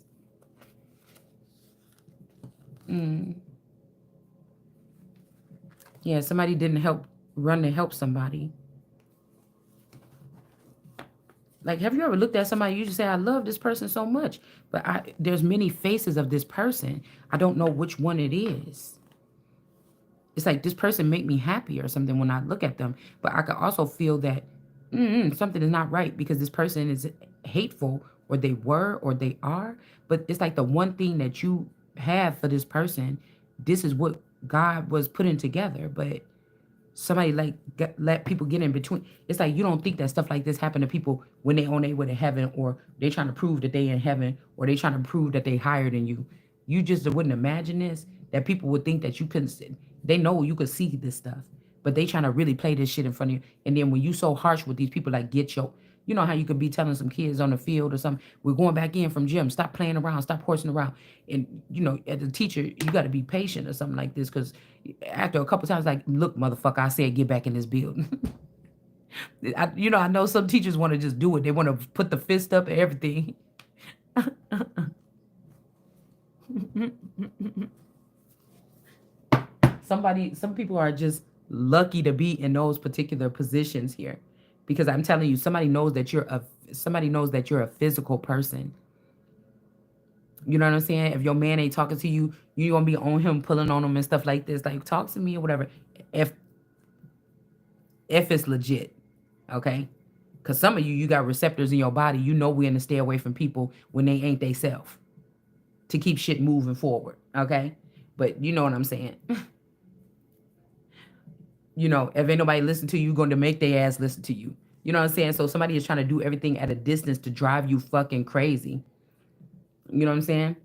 Yeah, somebody didn't run to help somebody. Like, have you ever looked at somebody, you just say, I love this person so much, but there's many faces of this person. I don't know which one it is. It's like this person make me happy or something when I look at them, but I could also feel that something is not right because this person is hateful, or they were, or they are. But it's like the one thing that you have for this person, this is what God was putting together, but somebody like let people get in between. It's like you don't think that stuff like this happen to people when they on their way to heaven, or they trying to prove that they in heaven, or they trying to prove that they higher than you. You just wouldn't imagine this, that people would think that you couldn't. They know you could see this stuff, but they trying to really play this shit in front of you. And then when you so harsh with these people, like get your, you know how you could be telling some kids on the field or something, we're going back in from gym, stop playing around, stop horsing around. And as a teacher, you got to be patient or something like this, because after a couple times, like, look, motherfucker, I said get back in this building. I know some teachers want to just do it. They want to put the fist up and everything. Some people are just lucky to be in those particular positions here, because I'm telling you, somebody knows that you're a physical person. You know what I'm saying? If your man ain't talking to you, you gonna be on him, pulling on him and stuff like this. Like, talk to me or whatever. If if it's legit, okay? Because some of you got receptors in your body. You know when to stay away from people when they ain't they self, to keep shit moving forward, okay? But you know what I'm saying. If ain't nobody listen to you, going to make their ass listen to you. You know what I'm saying? So somebody is trying to do everything at a distance to drive you fucking crazy. You know what I'm saying?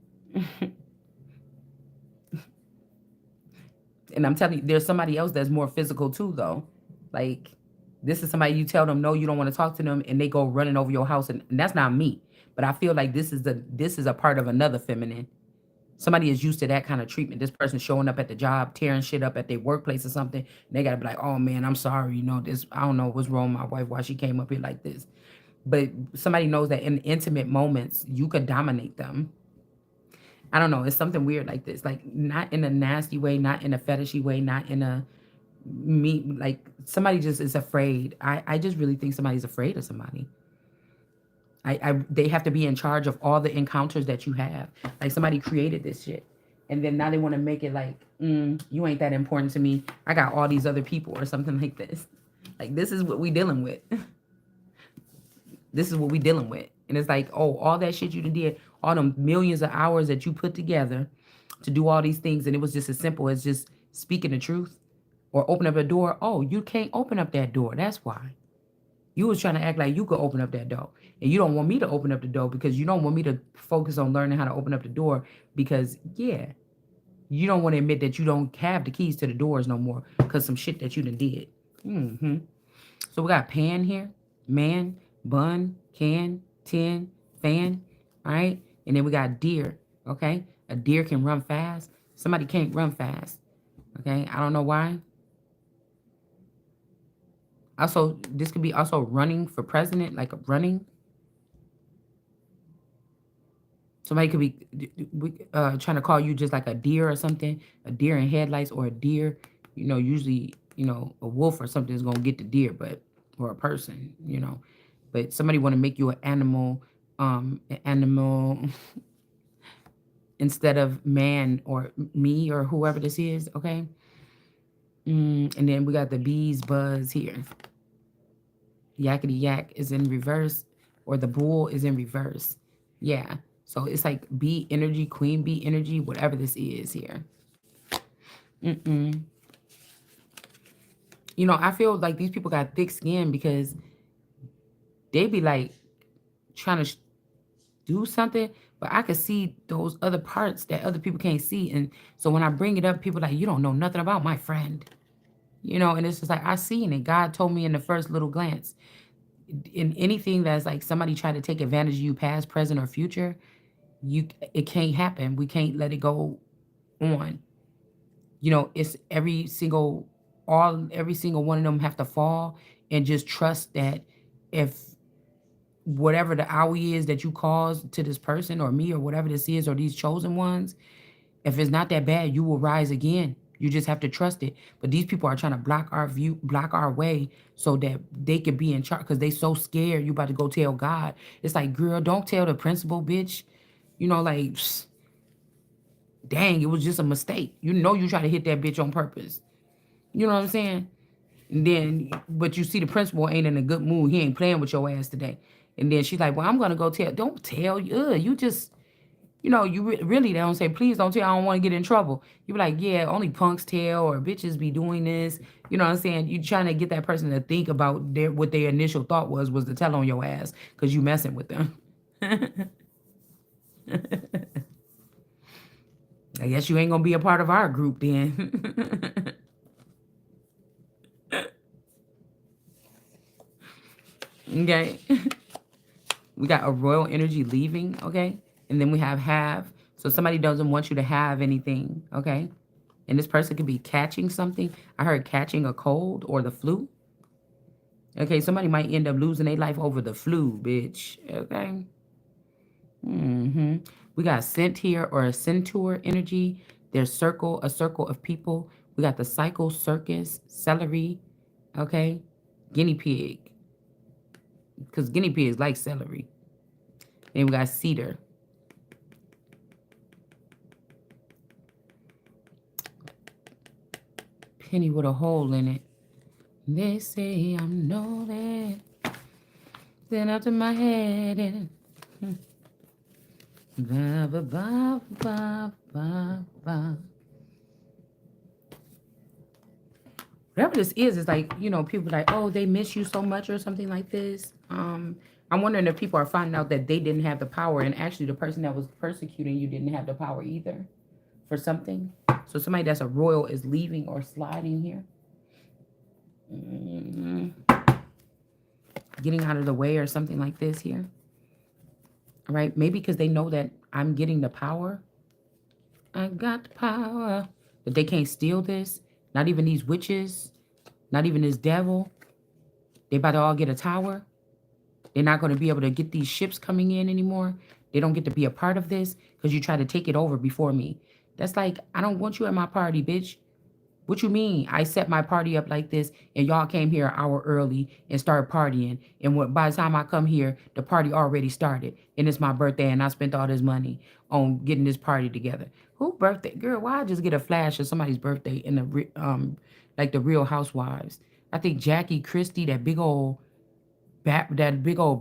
And I'm telling you, there's somebody else that's more physical too, though. Like, this is somebody you tell them no, you don't want to talk to them, and they go running over your house, and that's not me. But I feel like this is a part of another feminine. Somebody is used to that kind of treatment. This person showing up at the job, tearing shit up at their workplace or something. And they gotta be like, oh man, I'm sorry, this, I don't know what's wrong with my wife, why she came up here like this. But somebody knows that in intimate moments, you could dominate them. I don't know. It's something weird like this. Like, not in a nasty way, not in a fetishy way, not in a like somebody just is afraid. I just really think somebody's afraid of somebody. They have to be in charge of all the encounters that you have. Like, somebody created this shit, and then now they want to make it like, you ain't that important to me. I got all these other people or something like this. Like, this is what we dealing with. This is what we dealing with. And it's like, oh, all that shit you did, all them millions of hours that you put together to do all these things, and it was just as simple as just speaking the truth or open up a door. Oh, you can't open up that door. That's why. You was trying to act like you could open up that door. And you don't want me to open up the door because you don't want me to focus on learning how to open up the door because, yeah, you don't want to admit that you don't have the keys to the doors no more because some shit that you done did. So we got pan here, man, bun, can, tin, fan, all right? And then we got deer, okay? A deer can run fast. Somebody can't run fast, okay? I don't know why. Also, this could be also running for president, like running. Somebody could be trying to call you just like a deer or something, a deer in headlights, or a deer. Usually, a wolf or something is going to get the deer, or a person, But somebody want to make you an animal instead of man or me or whoever this is, okay? And then we got the bees buzz here. Yakety yak is in reverse, or the bull is in reverse. Yeah. So it's like bee energy, queen bee energy, whatever this is here. I feel like these people got thick skin because they be like trying to do something, But I could see those other parts that other people can't see. And so when I bring it up, people are like, you don't know nothing about my friend. And it's just like, I seen it. God told me in the first little glance. In anything that's like somebody try to take advantage of you, past, present, or future, it can't happen. We can't let it go on. It's every single one of them have to fall and just trust that if whatever the owie is that you caused to this person or me or whatever this is or these chosen ones, if it's not that bad, you will rise again. You just have to trust it. But these people are trying to block our view, block our way so that they could be in charge because they so scared you about to go tell God. It's like, girl, don't tell the principal, bitch. Like, dang, it was just a mistake. You try to hit that bitch on purpose. You know what I'm saying? And then, but you see the principal ain't in a good mood. He ain't playing with your ass today. And then she's like, well, I'm going to go tell. Don't tell. You just, really, they don't say, please don't tell. I don't want to get in trouble. You be like, yeah, only punks tell or bitches be doing this. You know what I'm saying? You trying to get that person to think about what their initial thought was to tell on your ass because you messing with them. I guess you ain't going to be a part of our group then. Okay. We got a royal energy leaving, okay? And then we have. So somebody doesn't want you to have anything, okay? And this person could be catching something. I heard catching a cold or the flu. Okay, somebody might end up losing their life over the flu, bitch. Okay. We got scent here or a centaur energy. There's a circle of people. We got the cycle, circus, celery, okay? Guinea pig. Because guinea pigs like celery. Then we got cedar. Penny with a hole in it. They say I'm loaded. Then up to my head and ba ba ba ba ba ba. Whatever this is like, people like, oh, they miss you so much or something like this. I'm wondering if people are finding out that they didn't have the power and actually the person that was persecuting you didn't have the power either for something. So somebody that's a royal is leaving or sliding here. Getting out of the way or something like this here. All right. Maybe because they know that I'm getting the power. I got the power. That they can't steal this. Not even these witches. Not even this devil. They about to all get a tower. They're not going to be able to get these ships coming in anymore. They don't get to be a part of this because you try to take it over before me. That's like, I don't want you at my party, bitch. What you mean? I set my party up like this and y'all came here an hour early and started partying. And by the time I come here, the party already started. And it's my birthday and I spent all this money on getting this party together. Who birthday? Girl, why I just get a flash of somebody's birthday in the like the Real Housewives? I think Jackie Christie, that big old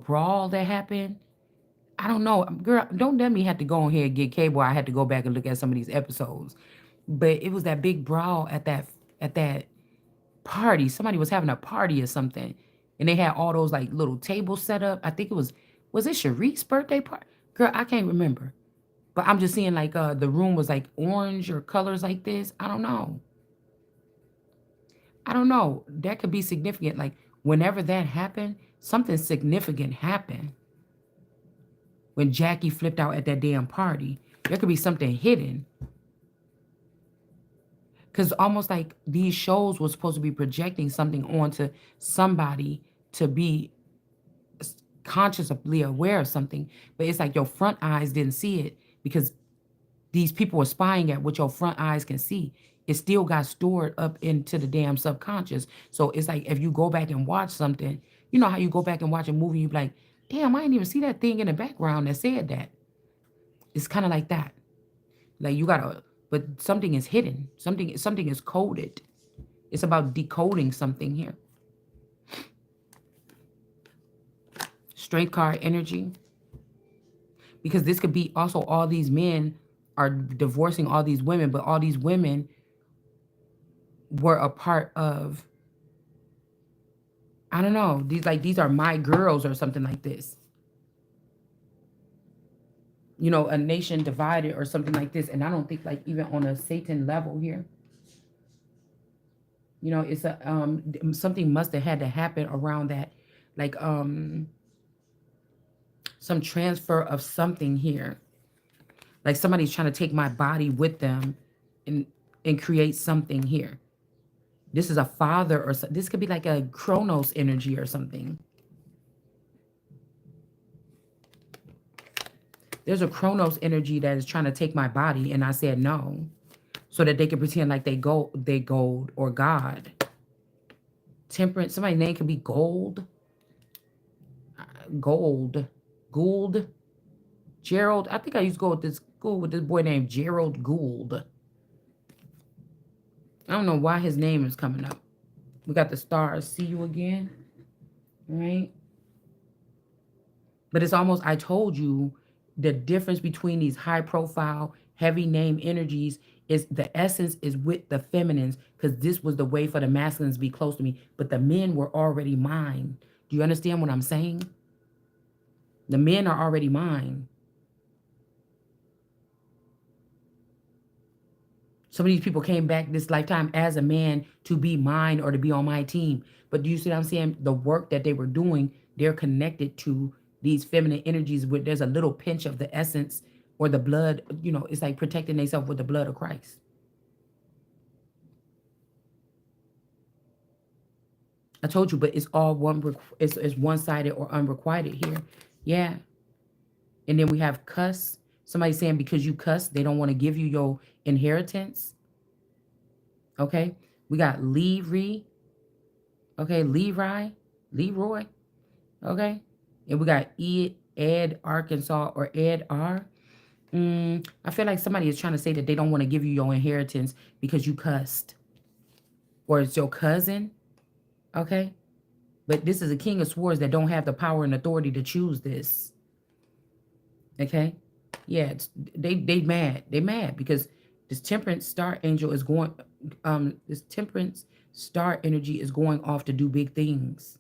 brawl that happened. I don't know. Girl, don't let me have to go on here and get cable. I had to go back and look at some of these episodes. But it was that big brawl at that party. Somebody was having a party or something. And they had all those like little tables set up. I think was it Sharice's birthday party? Girl, I can't remember. But I'm just seeing like the room was like orange or colors like this. I don't know. That could be significant. Like whenever that happened, something significant happened. When Jackie flipped out at that damn party, there could be something hidden. Because almost like these shows were supposed to be projecting something onto somebody to be consciously aware of something. But it's like your front eyes didn't see it because these people were spying at what your front eyes can see. It still got stored up into the damn subconscious. So it's like if you go back and watch something, you know how you go back and watch a movie, you be like, damn, I didn't even see that thing in the background that said that. It's kind of like that. Like you gotta, but something is hidden. Something is coded. It's about decoding something here. Strength card energy. Because this could be also all these men are divorcing all these women, but all these women were a part of, I don't know, these are my girls or something like this. a nation divided or something like this. And I don't think like even on a Satan level here, it's a something must have had to happen around that, like some transfer of something here, like somebody's trying to take my body with them and create something here. This is a father, or this could be like a Chronos energy or something. There's a Chronos energy that is trying to take my body, and I said no, so that they can pretend like they gold or God. Temperance. Somebody's name could be Gold, Gold, Gould, Gerald. I think I used to go with this school with this boy named Gerald Gould. I don't know why his name is coming up. We got the stars. See you again, right? But it's almost, I told you, the difference between these high profile, heavy name energies is the essence is with the feminines, because this was the way for the masculines to be close to me. But the men were already mine. Do you understand what I'm saying? The men are already mine. Some of these people came back this lifetime as a man to be mine or to be on my team. But do you see what I'm saying? The work that they were doing, they're connected to these feminine energies where there's a little pinch of the essence or the blood. It's like protecting themselves with the blood of Christ. I told you, but it's all one. It's one-sided or unrequited here. Yeah. And then we have cuss. Somebody saying because you cuss, they don't want to give you your inheritance. Okay. We got Leroy. Okay. Leroy. Okay. And we got Ed Arkansas or Ed R. I feel like somebody is trying to say that they don't want to give you your inheritance because you cussed. Or it's your cousin. Okay. But this is a king of swords that don't have the power and authority to choose this. Okay. Yeah, they mad. They mad because this temperance star angel is going, this temperance star energy is going off to do big things.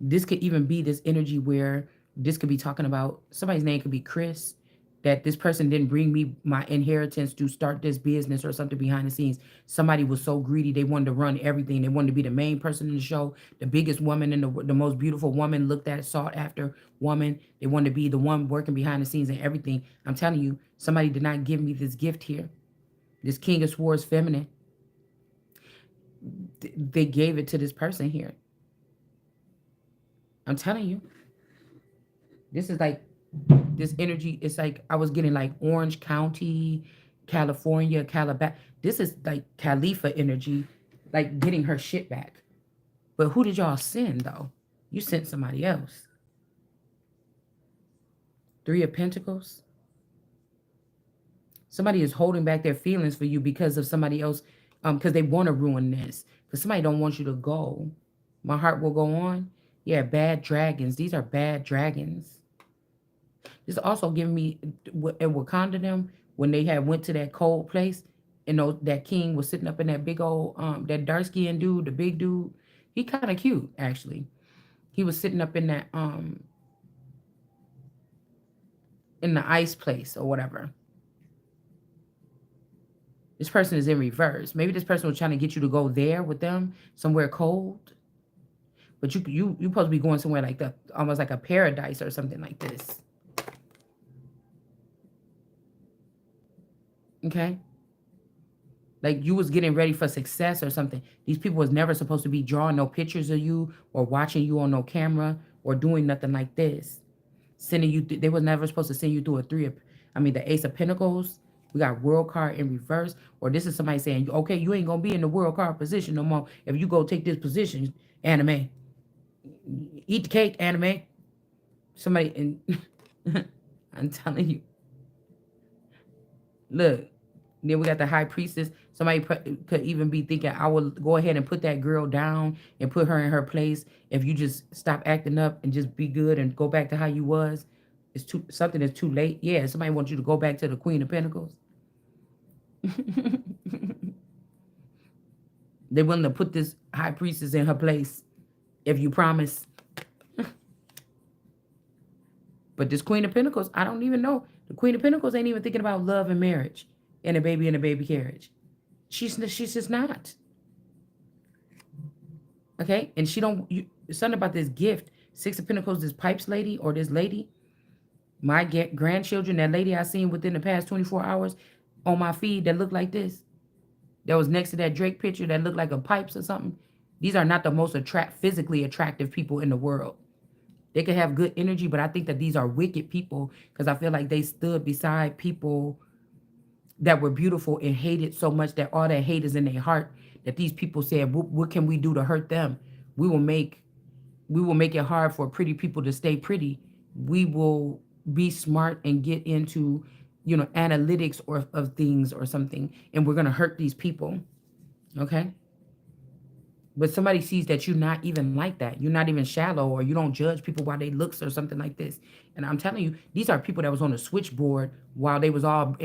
This could even be this energy where this could be talking about somebody's name could be Chris, that this person didn't bring me my inheritance to start this business or something behind the scenes. Somebody was so greedy, they wanted to run everything. They wanted to be the main person in the show, the biggest woman in the most beautiful woman, looked at, sought after woman. They wanted to be the one working behind the scenes and everything. I'm telling you, somebody did not give me this gift here. This King of Swords feminine. They gave it to this person here. I'm telling you. This is like, this energy, it's like I was getting like Orange County, California, Calabasas. This is like Khalifa energy, like getting her shit back. But who did y'all send though? You sent somebody else. Three of Pentacles. Somebody is holding back their feelings for you because of somebody else, because they want to ruin this. Because somebody don't want you to go. My heart will go on. Yeah, bad dragons. These are bad dragons. This also giving me at Wakanda them when they had went to that cold place, and that king was sitting up in that big old that dark skinned dude, the big dude. He kind of cute actually. He was sitting up in that in the ice place or whatever. This person is in reverse. Maybe this person was trying to get you to go there with them somewhere cold. But you supposed to be going somewhere like that, almost like a paradise or something like this. Okay? Like you was getting ready for success or something. These people was never supposed to be drawing no pictures of you or watching you on no camera or doing nothing like this. Sending you, they was never supposed to send you through the Ace of Pentacles. We got World card in reverse. Or this is somebody saying, okay, you ain't going to be in the World card position no more. If you go take this position, anime. Eat the cake, anime. Somebody, I'm telling you. Look, then we got the high priestess. Somebody could even be thinking, I will go ahead and put that girl down and put her in her place. If you just stop acting up and just be good and go back to how you was, something is too late. Yeah, somebody wants you to go back to the Queen of Pentacles. They willing to put this high priestess in her place if you promise. But this Queen of Pentacles, I don't even know. The Queen of Pentacles ain't even thinking about love and marriage and a baby in a baby carriage. She's just not. Okay? And she don't something about this gift. Six of Pentacles, this pipes lady or this lady, my grandchildren, that lady I seen within the past 24 hours on my feed that looked like this, that was next to that Drake picture that looked like a pipes or something. These are not the most physically attractive people in the world. They could have good energy, but I think that these are wicked people because I feel like they stood beside people that were beautiful and hated so much that all that hate is in their heart. That these people said, "What can we do to hurt them? We will make we will make it hard for pretty people to stay pretty. We will be smart and get into, analytics or of things or something, and we're gonna hurt these people." Okay. But somebody sees that you're not even like that. You're not even shallow, or you don't judge people by their looks or something like this. And I'm telling you, these are people that was on the switchboard while they was all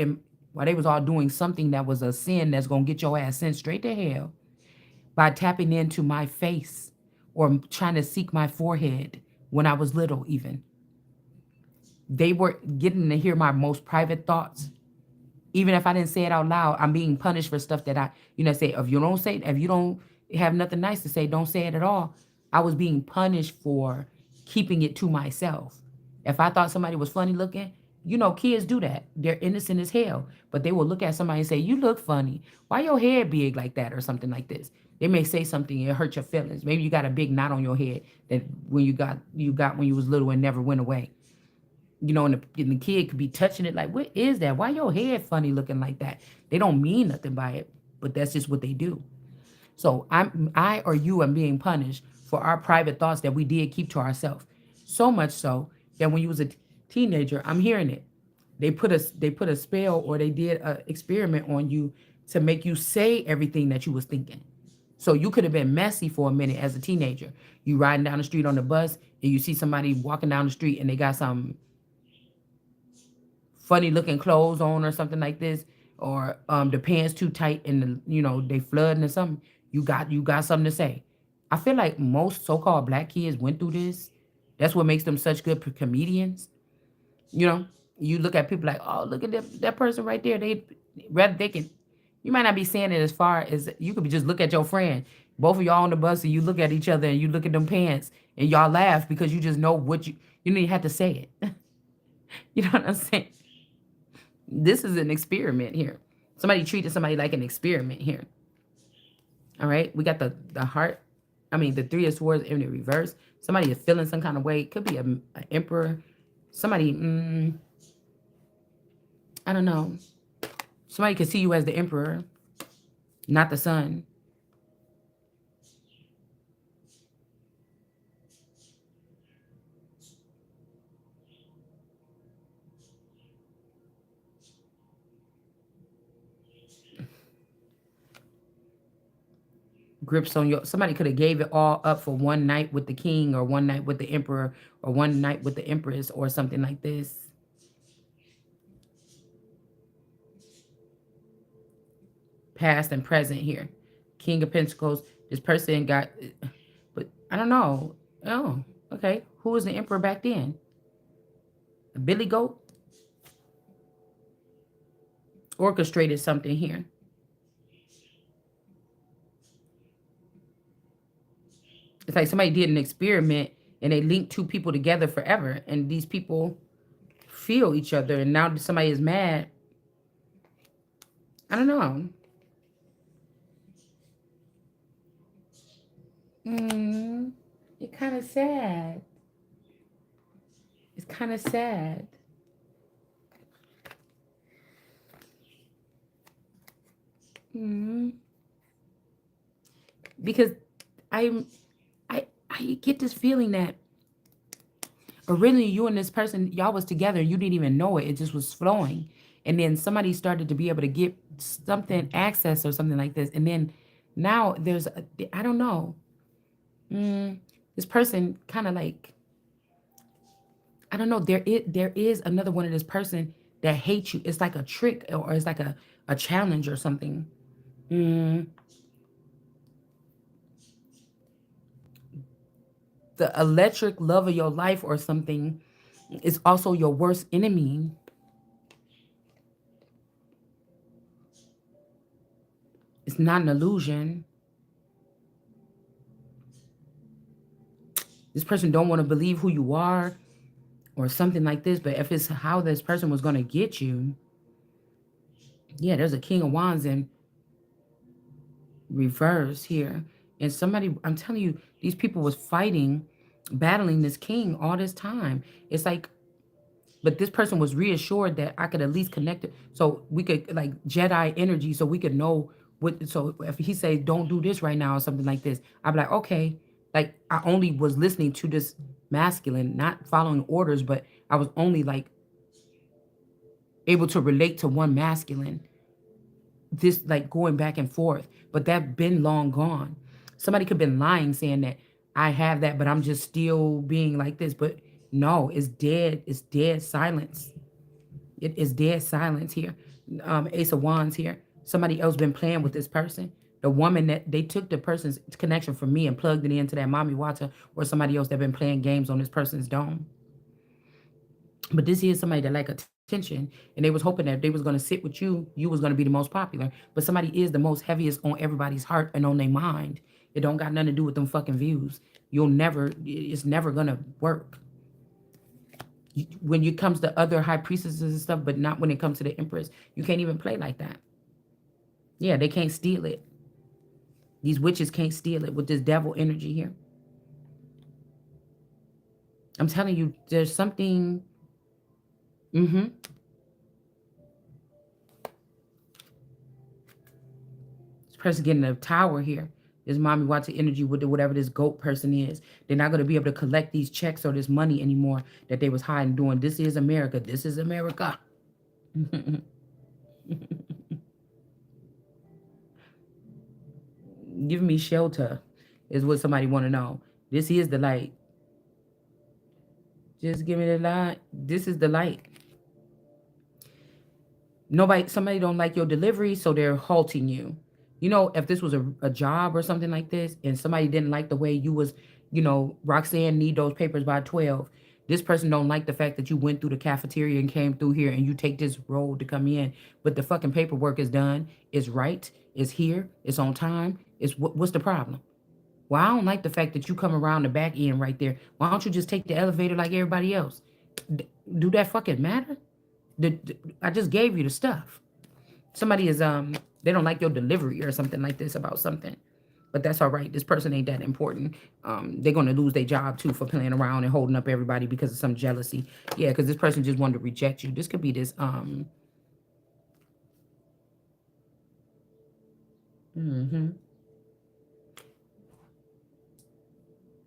doing something that was a sin that's gonna get your ass sent straight to hell by tapping into my face or trying to seek my forehead when I was little. Even they were getting to hear my most private thoughts. Even if I didn't say it out loud, I'm being punished for stuff that say, if you don't have nothing nice to say, don't say it at all. I was being punished for keeping it to myself. If I thought somebody was funny looking, kids do that. They're innocent as hell, but they will look at somebody and say, "You look funny. Why your hair big like that?" or something like this. They may say something and hurt your feelings. Maybe you got a big knot on your head that when you got when you was little and never went away. And the kid could be touching it like, "What is that? Why your head funny looking like that?" They don't mean nothing by it, but that's just what they do. So I or you are being punished for our private thoughts that we did keep to ourselves. So much so that when you was a teenager, I'm hearing it. They put a spell or they did an experiment on you to make you say everything that you was thinking. So you could have been messy for a minute as a teenager. You riding down the street on the bus and you see somebody walking down the street and they got some funny looking clothes on or something like this, or the pants too tight and they flooding or something. You got something to say. I feel like most so-called black kids went through this. That's what makes them such good comedians. You know, you look at people like, "Oh, look at that person right there." They can. You might not be saying it as far as you could be just look at your friend. Both of y'all on the bus and you look at each other and you look at them pants and y'all laugh because you just know what you didn't have to say it. You know what I'm saying? This is an experiment here. Somebody treated somebody like an experiment here. All right. We got the heart. I mean, the three of swords in the reverse. Somebody is feeling some kind of way. It could be an emperor. Somebody, I don't know. Somebody could see you as the emperor, not the sun. Grips on your, somebody could have gave it all up for one night with the king or one night with the emperor or one night with the empress or something like this. Past and present here. King of Pentacles. This person got, but I don't know. Oh, okay. Who was the emperor back then? A Billy Goat orchestrated something here. It's like somebody did an experiment and they linked two people together forever, and these people feel each other, and now somebody is mad. I don't know. Mm, it's kind of sad. It's kind of sad. Mm, because I'm, I get this feeling that originally you and this person, y'all was together, you didn't even know it. It just was flowing, and then somebody started to be able to get something access or something like this, and then now I don't know. This person kind of like, I don't know. There is another one of this person that hates you. It's like a trick or it's like a challenge or something. Mm, the electric love of your life or something It's also your worst enemy. It's not an illusion. This person don't want to believe who you are or something like this, but if it's how this person was going to get you, yeah, there's a King of Wands in reverse here. And somebody, I'm telling you, these people was fighting, battling this king all this time. It's like, but this person was reassured that I could at least connect it. So we could like Jedi energy, so we could know what, so if he say, don't do this right now or something like this, I'd be like, okay. Like I only was listening to this masculine, not following orders, but I was only like able to relate to one masculine, this like going back and forth, but that been long gone. Somebody could have been lying saying that I have that, but I'm just still being like this. But no, it's dead. It's dead silence. It is dead silence here. Ace of Wands here. Somebody else been playing with this person. The woman that they took the person's connection from me and plugged it into that mommy water, or somebody else that been playing games on this person's dome. But this is somebody that like attention, and they was hoping that if they was gonna sit with you, you was gonna be the most popular. But somebody is the most heaviest on everybody's heart and on their mind. It don't got nothing to do with them fucking views. You'll never, it's never gonna work. When it comes to other high priestesses and stuff, but not when it comes to the Empress. You can't even play like that. Yeah, they can't steal it. These witches can't steal it with this devil energy here. I'm telling you, there's something. Mm-hmm. This person getting a tower here. This mommy watching energy with whatever this goat person is. They're not going to be able to collect these checks or this money anymore that they was hiding doing. This is America. This is America. Give me shelter is what somebody want to know. This is the light. Just give me the light. This is the light. Somebody don't like your delivery, so they're halting you. You know, if this was a job or something like this, and somebody didn't like the way you was, Roxanne need those papers by 12. This person don't like the fact that you went through the cafeteria and came through here and you take this road to come in, but the fucking paperwork is done, it's right, it's here, it's on time. What's the problem? Well, I don't like the fact that you come around the back end right there. Why don't you just take the elevator like everybody else? Do that fucking matter? I just gave you the stuff. Somebody is they don't like your delivery or something like this about something. But that's all right. This person ain't that important. They're gonna lose their job too for playing around and holding up everybody because of some jealousy. Yeah, because this person just wanted to reject you. This could be this mm-hmm.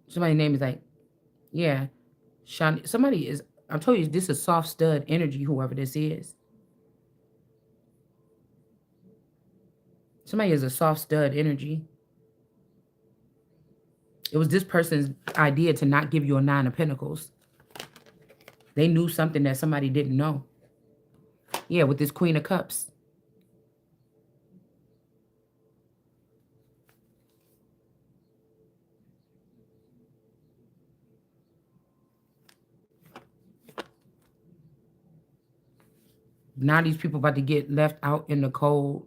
Somebody's name is like, yeah, Sean. Somebody is, I told you this is soft stud energy, whoever this is. Somebody is a soft stud energy. It was this person's idea to not give you a 9 of Pentacles. They knew something that somebody didn't know. Yeah, with this Queen of Cups. Now these people about to get left out in the cold.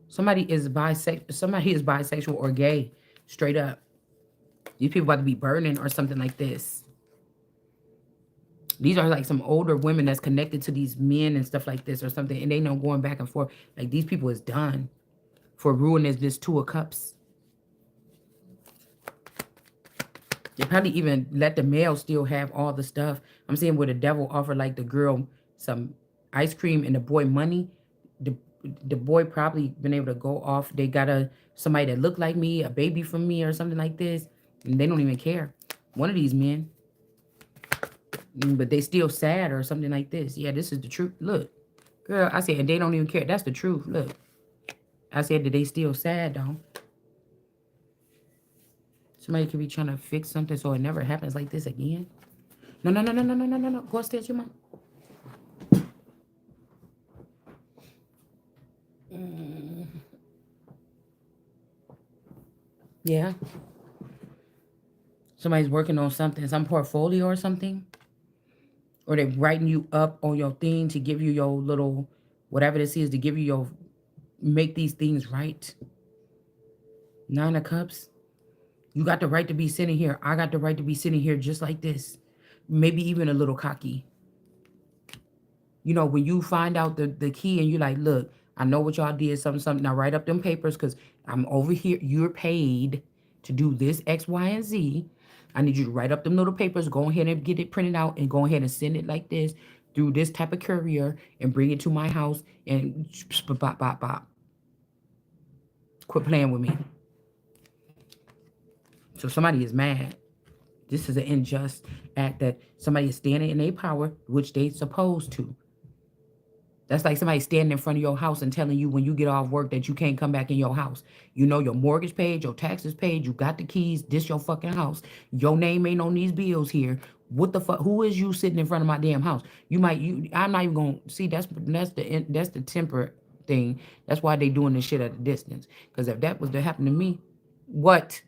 Somebody is bisexual. Somebody is bisexual or gay, straight up. These people about to be burning or something like this. These are like some older women that's connected to these men and stuff like this or something, and they know going back and forth. Like these people is done for ruining this 2 of Cups. They probably even let the male still have all the stuff. I'm saying where the devil offered like the girl some ice cream and the boy money. The the boy probably been able to go off. They got somebody that looked like me, a baby from me or something like this. And they don't even care. One of these men. But they still sad or something like this. Yeah, this is the truth. Look. Girl, I said, and they don't even care. That's the truth. Look. I said that they still sad though. Somebody could be trying to fix something so it never happens like this again. No, no, no, no, no, no, no, no, no. Go upstairs, your mom. Yeah. Somebody's working on something, some portfolio or something. or they're writing you up on your thing to give you your little whatever this is to give you your make these things right. Nine of Cups. You got the right to be sitting here. I got the right to be sitting here just like this. Maybe even a little cocky. You know, when you find out the key and you're like, look, I know what y'all did, something, something. Now write up them papers because I'm over here. You're paid to do this X, Y, and Z. I need you to write up them little papers. Go ahead and get it printed out and go ahead and send it like this through this type of courier and bring it to my house and bop, bop, bop. Quit playing with me. So somebody is mad. This is an unjust act that somebody is standing in their power, which they supposed to. That's like somebody standing in front of your house and telling you when you get off work that you can't come back in your house. You know your mortgage paid, your taxes paid, you got the keys, this your fucking house. Your name ain't on these bills here. What the fuck? Who is you sitting in front of my damn house? I'm not even gonna see that's the temper thing. That's why they doing this shit at a distance. Because if that was to happen to me, what?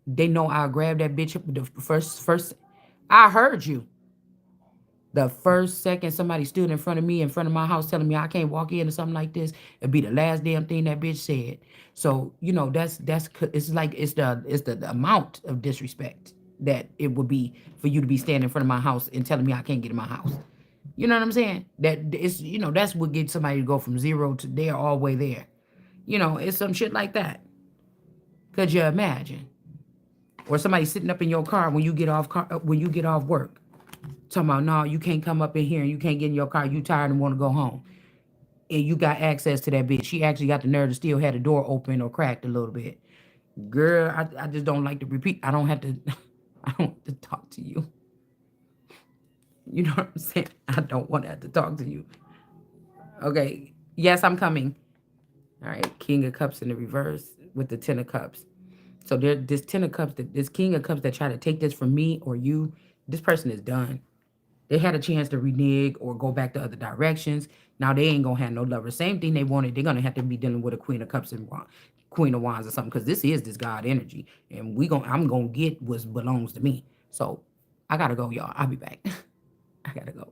They know I'll grab that bitch up the first I heard you. The first second somebody stood in front of me, in front of my house, telling me I can't walk in or something like this, it'd be the last damn thing that bitch said. So you know that's it's like the amount of disrespect that it would be for you to be standing in front of my house and telling me I can't get in my house. You know what I'm saying? That it's that's what gets somebody to go from zero to there all the way there. It's some shit like that. Could you imagine? Or somebody sitting up in your car when you get off work. Talking about, no, you can't come up in here and you can't get in your car. You tired and want to go home. And you got access to that bitch. She actually got the nerve to still have the door open or cracked a little bit. Girl, I just don't like to repeat. I don't have to I don't have to talk to you. You know what I'm saying? I don't want to have to talk to you. Okay. Yes, I'm coming. All right. King of Cups in the reverse with the Ten of Cups. So this Ten of Cups, this King of Cups that try to take this from me or you, this person is done. They had a chance to renege or go back to other directions. Now they ain't gonna have no lover. Same thing they wanted. They're gonna have to be dealing with a Queen of Cups and Queen of Wands or something because this is this God energy, and I'm gonna get what belongs to me. So I gotta go, y'all. I'll be back. I gotta go.